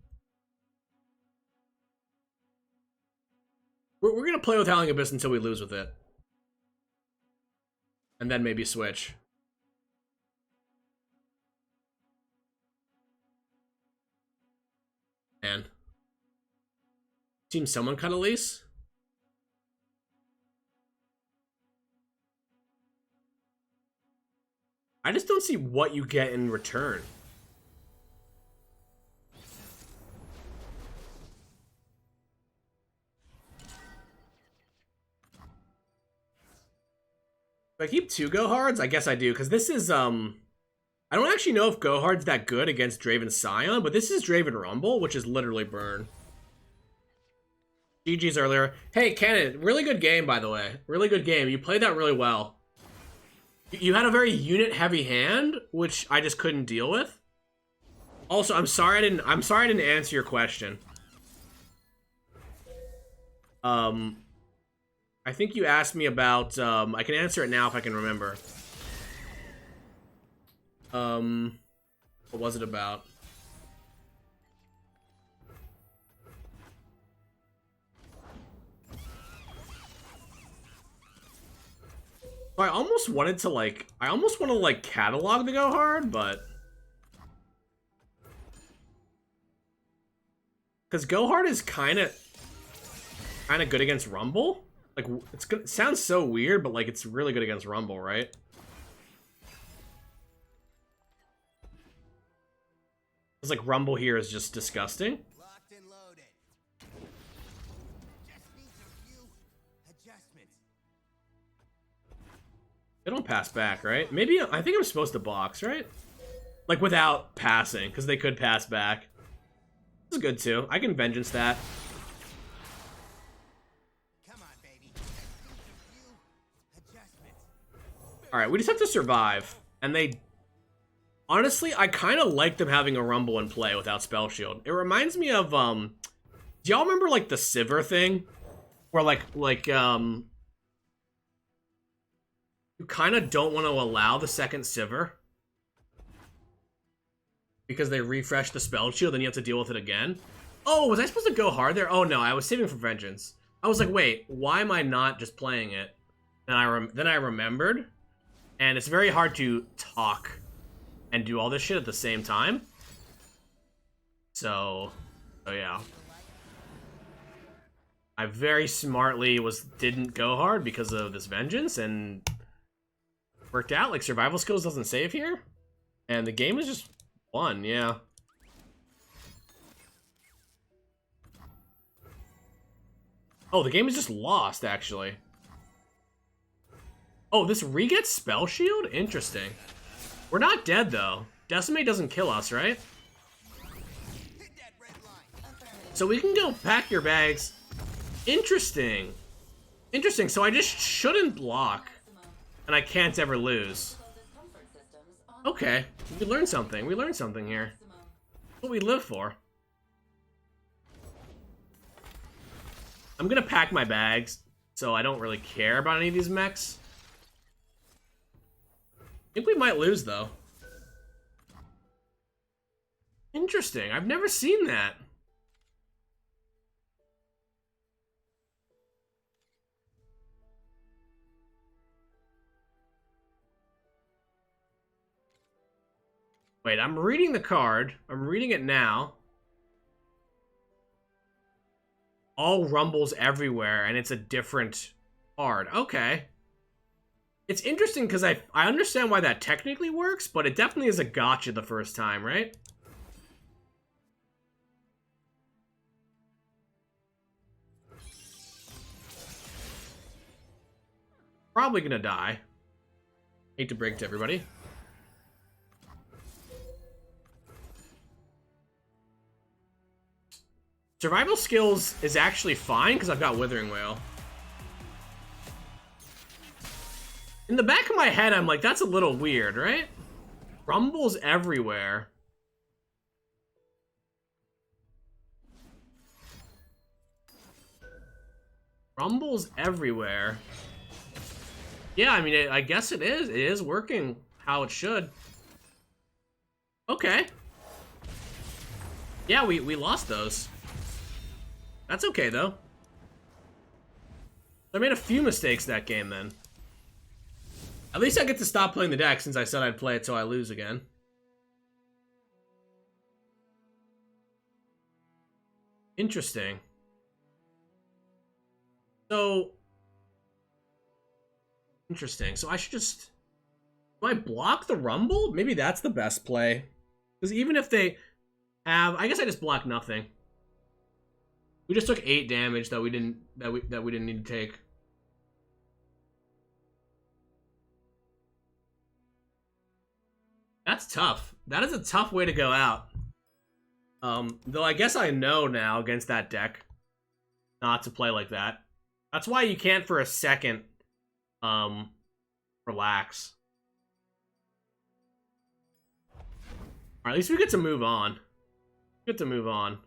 We're going to play with Howling Abyss until we lose with it. And then maybe switch. Man. Team someone cut Elise? I just don't see what you get in return. Do I keep 2 Gohards? I guess I do, because this is, I don't actually know if Gohard's that good against Draven Scion, but this is Draven Rumble, which is literally burn. GG's earlier. Hey, Cannon, really good game, by the way. Really good game. You played that really well. You had a very unit-heavy hand, which I just couldn't deal with. Also, I'm sorry I didn't answer your question. I think you asked me about, I can answer it now if I can remember. What was it about? I almost wanted to, like, catalog the Go Hard, but... Because Go Hard is kind of good against Rumble. Like, it sounds so weird, but, like, it's really good against Rumble, right? It's like Rumble here is just disgusting. Locked and loaded. Just needs a few adjustments. They don't pass back, right? Maybe, I think I'm supposed to box, right? Like, without passing, because they could pass back. This is good, too. I can Vengeance that. Come on, baby. Just a few adjustments. Alright, we just have to survive. And they... Honestly, I kind of like them having a Rumble in play without Spell Shield. It reminds me of, do y'all remember, like, the Sivir thing? Where, you kind of don't want to allow the second Sivir. Because they refresh the Spell Shield, then you have to deal with it again. Oh, was I supposed to go hard there? Oh, no, I was saving for Vengeance. I was like, wait, why am I not just playing it? Then I remembered. And it's very hard to talk and do all this shit at the same time. So yeah. I very smartly didn't go hard because of this Vengeance, and worked out. Like, survival skills doesn't save here. And the game is just won, yeah. Oh, the game is just lost, actually. Oh, this re-gets Spell Shield? Interesting. We're not dead, though. Decimate doesn't kill us, right? Hit that red line. So we can go pack your bags. Interesting. Interesting, so I just shouldn't block. And I can't ever lose. Okay, we learned something. We learned something here. That's what we live for. I'm gonna pack my bags, so I don't really care about any of these mechs. I think we might lose, though. Interesting. I've never seen that. Wait, I'm reading the card. I'm reading it now. All rumbles everywhere, and it's a different card. Okay. It's interesting because I understand why that technically works, but it definitely is a gotcha the first time, right? Probably gonna die. Hate to break to everybody. Survival skills is actually fine because I've got Withering Wail. In the back of my head, I'm like, that's a little weird, right? Rumbles everywhere. Rumbles everywhere. Yeah, I mean, I guess it is. It is working how it should. Okay. Yeah, we lost those. That's okay, though. I made a few mistakes that game, then. At least I get to stop playing the deck since I said I'd play it till I lose again. Interesting. So... Interesting. So I should just... Do I block the Rumble? Maybe that's the best play. Because even if they have... I guess I just block nothing. We just took 8 damage that we didn't need to take. That's tough. That is a tough way to go out. Though I guess I know now against that deck not to play like that. That's why you can't for a second relax. Alright, at least we get to move on. We get to move on.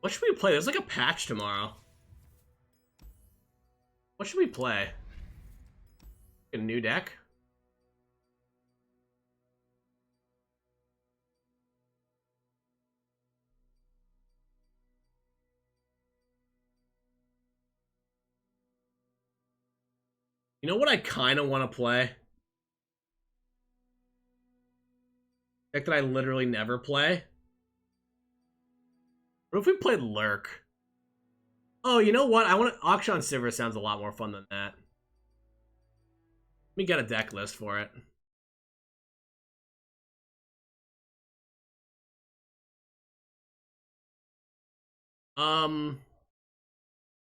What should we play? There's like a patch tomorrow. What should we play? A new deck? You know what I kind of want to play? Deck that I literally never play? What if we played Lurk? Oh, you know what? I want to... Auction Sivir sounds a lot more fun than that. Let me get a deck list for it.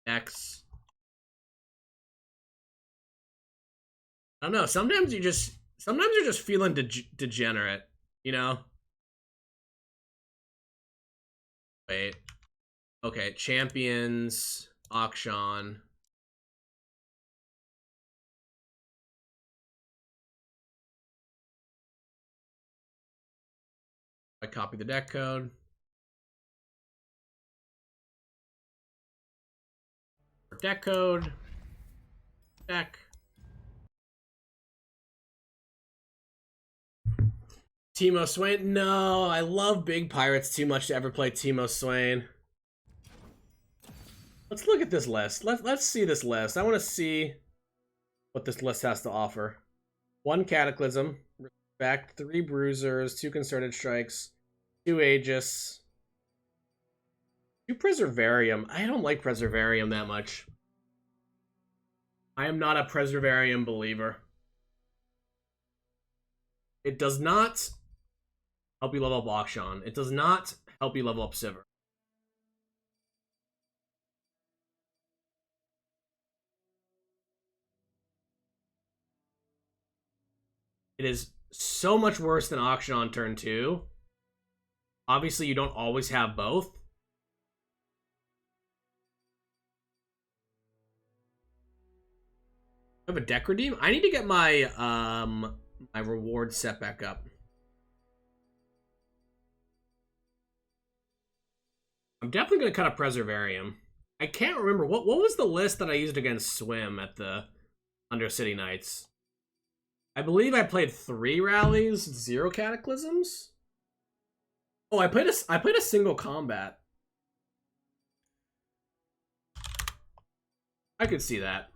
X. I don't know. Sometimes you just... sometimes you're just feeling degenerate, you know? Wait. Okay, champions, auction. I copy the deck code. Deck code. Deck. Teemo Swain. No, I love big pirates too much to ever play Teemo Swain. Let's look at this list. Let's see this list. I want to see what this list has to offer. 1 Cataclysm, Respect, 3 Bruisers, 2 Concerted Strikes, 2 Aegis, 2 Preservarium. I don't like Preservarium that much. I am not a Preservarium believer. It does not help you level up Auction. It does not help you level up Sivir. It is so much worse than Auction on turn 2. Obviously, you don't always have both. I have a deck redeem. I need to get my my reward set back up. I'm definitely gonna cut a Preservarium. I can't remember what was the list that I used against Swim at the Undercity Nights. I believe I played 3 rallies, 0 cataclysms. Oh, I played a single combat. I could see that.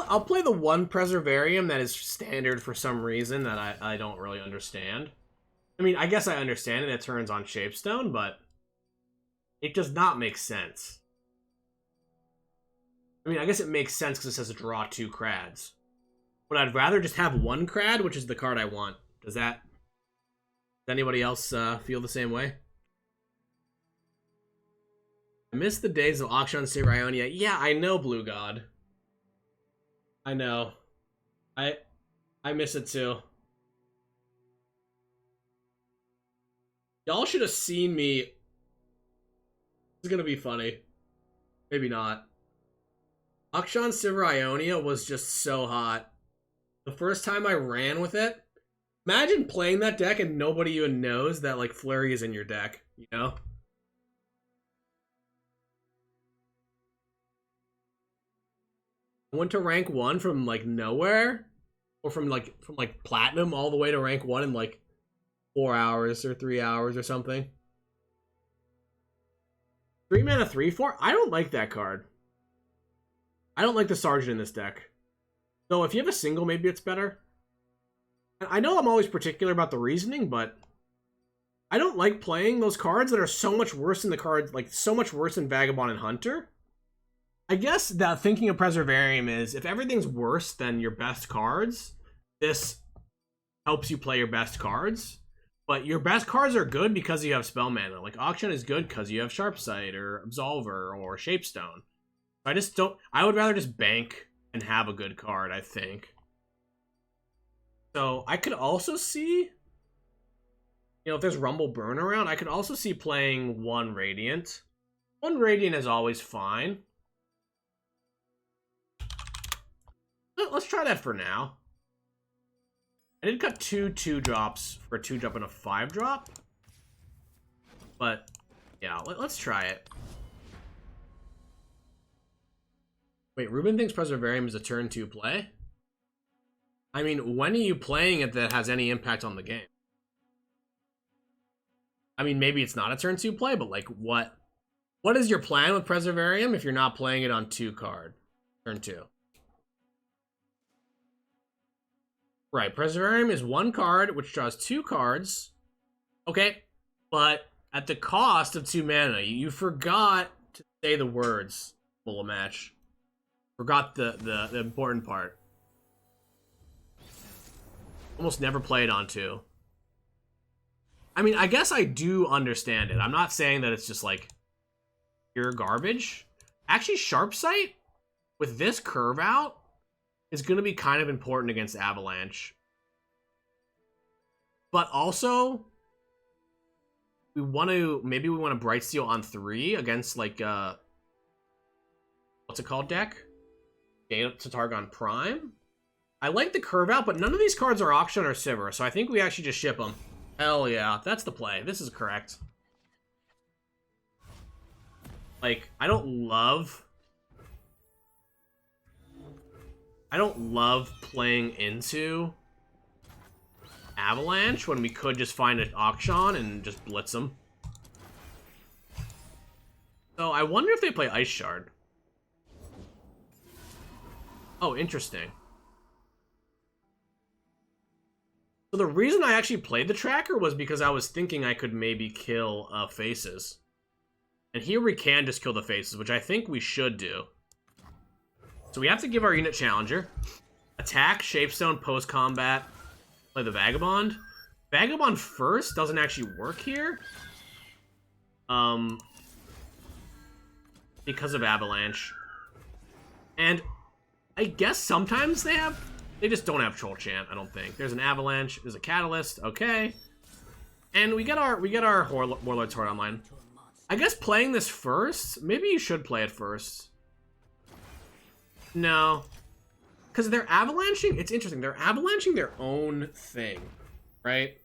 I'll play the 1 Preservarium that is standard for some reason that I don't really understand. I mean, I guess I understand it. It turns on Shapestone, but it does not make sense. I mean, I guess it makes sense because it says draw 2 Crads. But I'd rather just have 1 Crad, which is the card I want. Does anybody else feel the same way? I miss the days of Auction Saber Ionia. Yeah, I know, Blue God. I know. I miss it too. Y'all should have seen me. This is gonna be funny. Maybe not. Akshan Sivir Ionia was just so hot. The first time I ran with it, imagine playing that deck and nobody even knows that like Flurry is in your deck, you know? I went to rank 1 from like nowhere, or from platinum all the way to rank 1 in like 4 hours or 3 hours or something. 3 mana 3/4. I don't like that card. I don't like the Sergeant in this deck. So if you have a single, maybe it's better. I know I'm always particular about the reasoning, but I don't like playing those cards that are so much worse than the cards, like so much worse than Vagabond and Hunter. I guess that thinking of Preservarium is, if everything's worse than your best cards, this helps you play your best cards. But your best cards are good because you have spell mana. Like, Auction is good because you have Sharpsight, or Absolver, or Shapestone. I would rather just bank and have a good card, I think. So, I could also see, if there's Rumble Burn around, I could also see playing 1 Radiant. 1 Radiant is always fine. Let's try that for now. I did cut 2 2-drops for a 2-drop and a 5-drop. But, yeah, let's try it. Wait, Ruben thinks Preservarium is a turn 2 play? I mean, when are you playing it that has any impact on the game? I mean, maybe it's not a turn 2 play, but like, what is your plan with Preservarium if you're not playing it on 2 card? Turn 2. Right, Preservarium is 1 card, which draws 2 cards. Okay, but at the cost of 2 mana. You forgot to say the words, full match. Forgot the important part. Almost never played on 2. I mean, I guess I do understand it. I'm not saying that it's just like pure garbage. Actually, Sharp Sight with this curve out is going to be kind of important against Avalanche. But also, maybe we want to Bright Steel on 3 against, like, what's it called deck? Gate to Targon Prime. I like the curve out, but none of these cards are Auction or Sivir, so I think we actually just ship them. Hell yeah, that's the play. This is correct. Like, I don't love playing into Avalanche when we could just find an Auction and just blitz them. So I wonder if they play Ice Shard. Oh, interesting. So the reason I actually played the tracker was because I was thinking I could maybe kill Faces. And here we can just kill the Faces, which I think we should do. So we have to give our unit Challenger. Attack, Shapestone, post-combat, play the Vagabond. Vagabond first doesn't actually work here. Because of Avalanche. And I guess sometimes they just don't have Troll Chant, I don't think. There's an Avalanche, there's a Catalyst, okay. And we get our Warlord's Heart online. I guess playing this first, maybe you should play it first. No. Because they're avalanching, it's interesting, they're avalanching their own thing, right?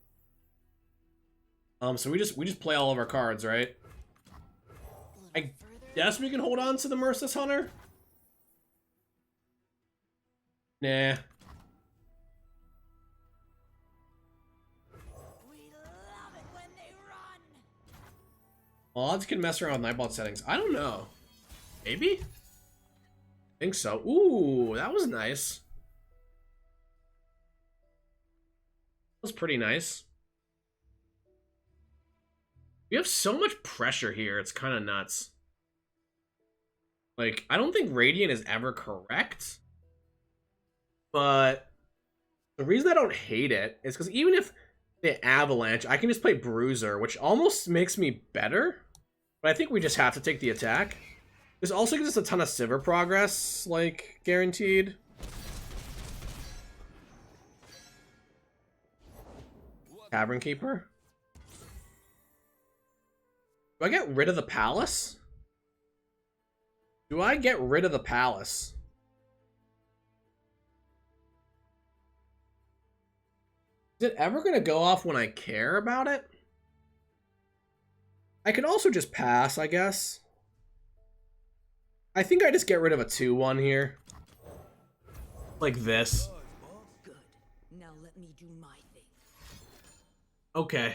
So we just play all of our cards, right? I guess we can hold on to the Merciless Hunter. Nah. Odds can mess around with Nightbot settings. I don't know. Maybe? Think so. Ooh, that was nice. That was pretty nice. We have so much pressure here, it's kind of nuts. Like, I don't think Radiant is ever correct. But the reason I don't hate it is because even if they Avalanche, I can just play Bruiser, which almost makes me better. But I think we just have to take the attack. This also gives us a ton of Sivir progress, like, guaranteed. Cavern Keeper. Do I get rid of the Palace? Do I get rid of the Palace? Is it ever going to go off when I care about it? I could also just pass, I guess. I think I just get rid of a 2-1 here. Like this. Good. Now let me do my thing. Okay.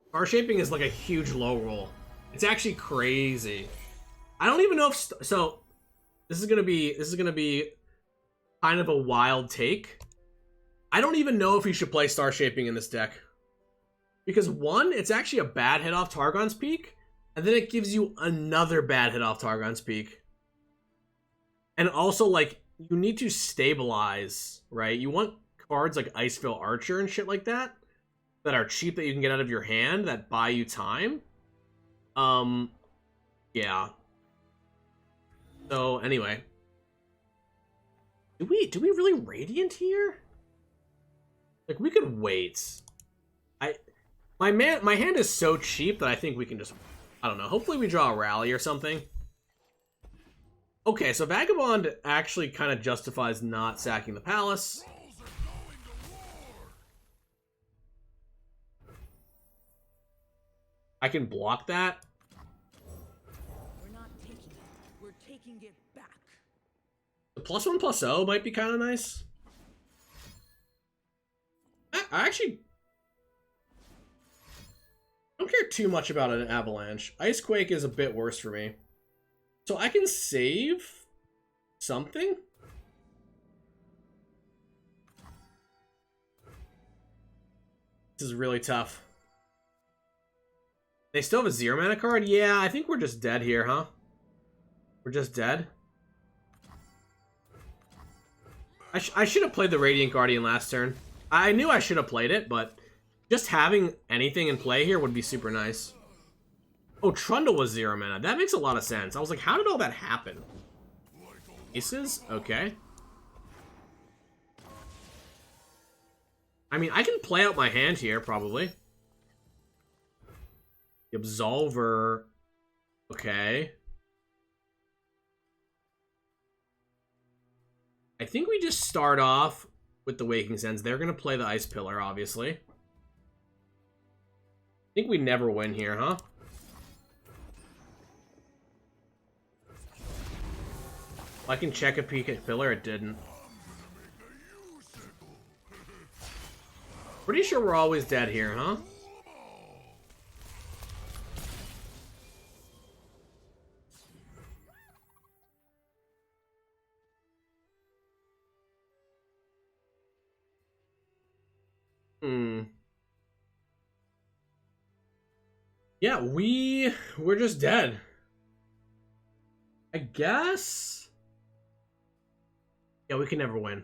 Star Shaping is like a huge low roll. It's actually crazy. I don't even know if... So, this is gonna be kind of a wild take. I don't even know if you should play Star Shaping in this deck. Because one, it's actually a bad hit off Targon's Peak, and then it gives you another bad hit off Targon's Peak. And also, like, you need to stabilize, right? You want cards like Iceville Archer and shit like that are cheap that you can get out of your hand that buy you time. Yeah. So, anyway. Do we really Radiant here? Like, we could wait. My hand is so cheap that I think we can just, I don't know, hopefully we draw a rally or something. Okay, so Vagabond actually kind of justifies not sacking the Palace. I can block that. We're not taking it. We're taking it back. The +1/+0 might be kind of nice. I actually don't care too much about an Avalanche. Icequake is a bit worse for me. So I can save something? This is really tough. They still have a 0 mana card? Yeah, I think we're just dead here, huh? We're just dead? I should have played the Radiant Guardian last turn. I knew I should have played it, but just having anything in play here would be super nice. Oh, Trundle was 0 mana. That makes a lot of sense. I was like, how did all that happen? Aces? Okay. I mean, I can play out my hand here, probably. The Absolver. Okay. I think we just start off with the Waking Sands. They're going to play the Ice Pillar, obviously. I think we never win here, huh? I can check a peek at Pillar. It didn't. Pretty sure we're always dead here, huh? Yeah, we're just dead. I guess. Yeah, we can never win.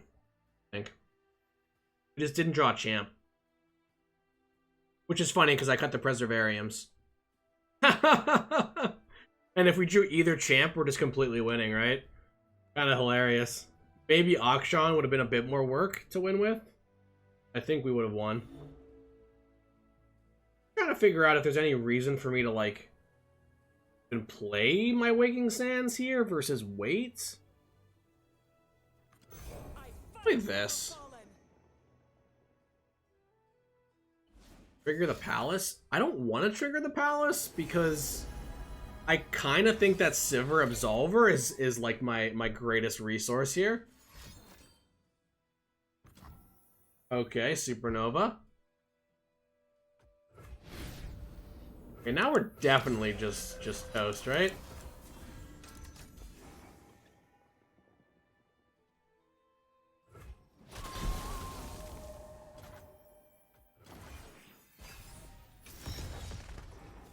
I think. We just didn't draw a champ. Which is funny because I cut the Preservariums. And if we drew either champ, we're just completely winning, right? Kind of hilarious. Maybe Akshan would have been a bit more work to win with. I think we would have won. I'm trying to figure out if there's any reason for me to, like, even play my Waking Sands here versus wait. Play this. Trigger the Palace? I don't want to trigger the Palace because I kind of think that Sivir Absolver is like my greatest resource here. Okay, Supernova. Okay, now we're definitely just toast, right?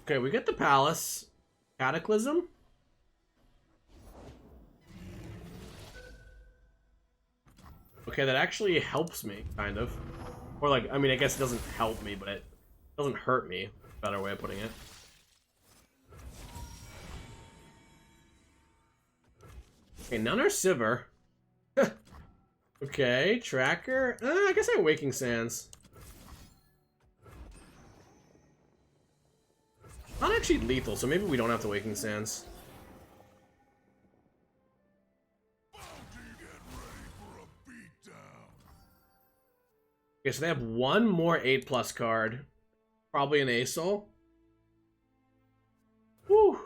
Okay, we get the Palace. Cataclysm. Okay, that actually helps me, kind of. Or like, I mean, I guess it doesn't help me, but it doesn't hurt me. Better way of putting it. Okay, none are Sivir. Okay, Tracker. I guess I have Waking Sands. Not actually lethal, so maybe we don't have the Waking Sands. Okay, so they have one more 8+ card. Probably an Aesol. Whew.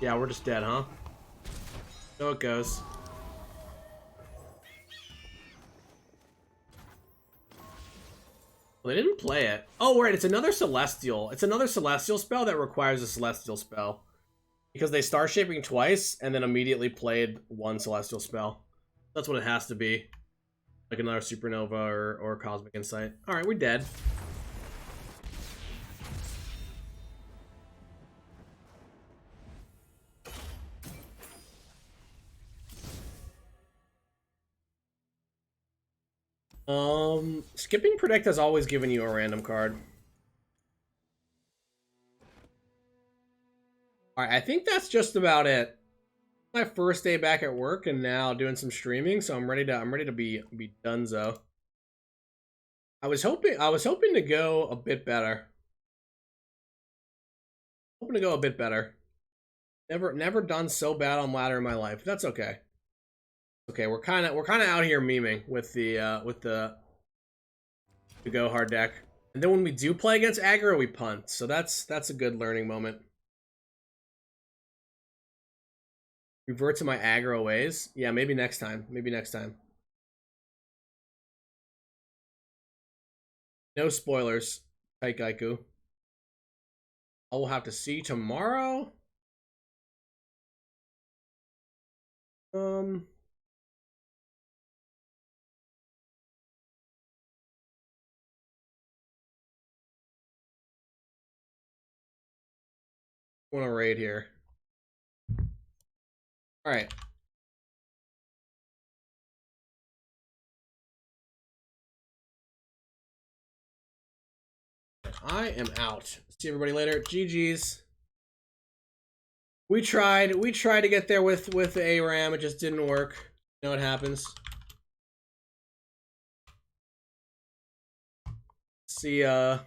Yeah, we're just dead, huh? So it goes. Well, they didn't play it. Oh, right, it's another Celestial. It's another Celestial spell that requires a Celestial spell. Because they Star Shaping twice, and then immediately played one Celestial spell. That's what it has to be. Like another Supernova or Cosmic Insight. Alright, we're dead. Skipping Predict has always given you a random card. Alright, I think that's just about it. My first day back at work and now doing some streaming, so I'm ready to be donezo. I was hoping to go a bit better. Hoping to go a bit better. Never done so bad on ladder in my life. That's okay. Okay, we're kind of out here memeing with the go hard deck. And then when we do play against aggro, we punt. So that's a good learning moment. Revert to my aggro ways. Yeah, maybe next time. Maybe next time. No spoilers, Taikaiku. I will have to see tomorrow. I want to raid here. All right. I am out. See everybody later. GG's. We tried to get there with ARAM. It just didn't work. You know what happens. See ya.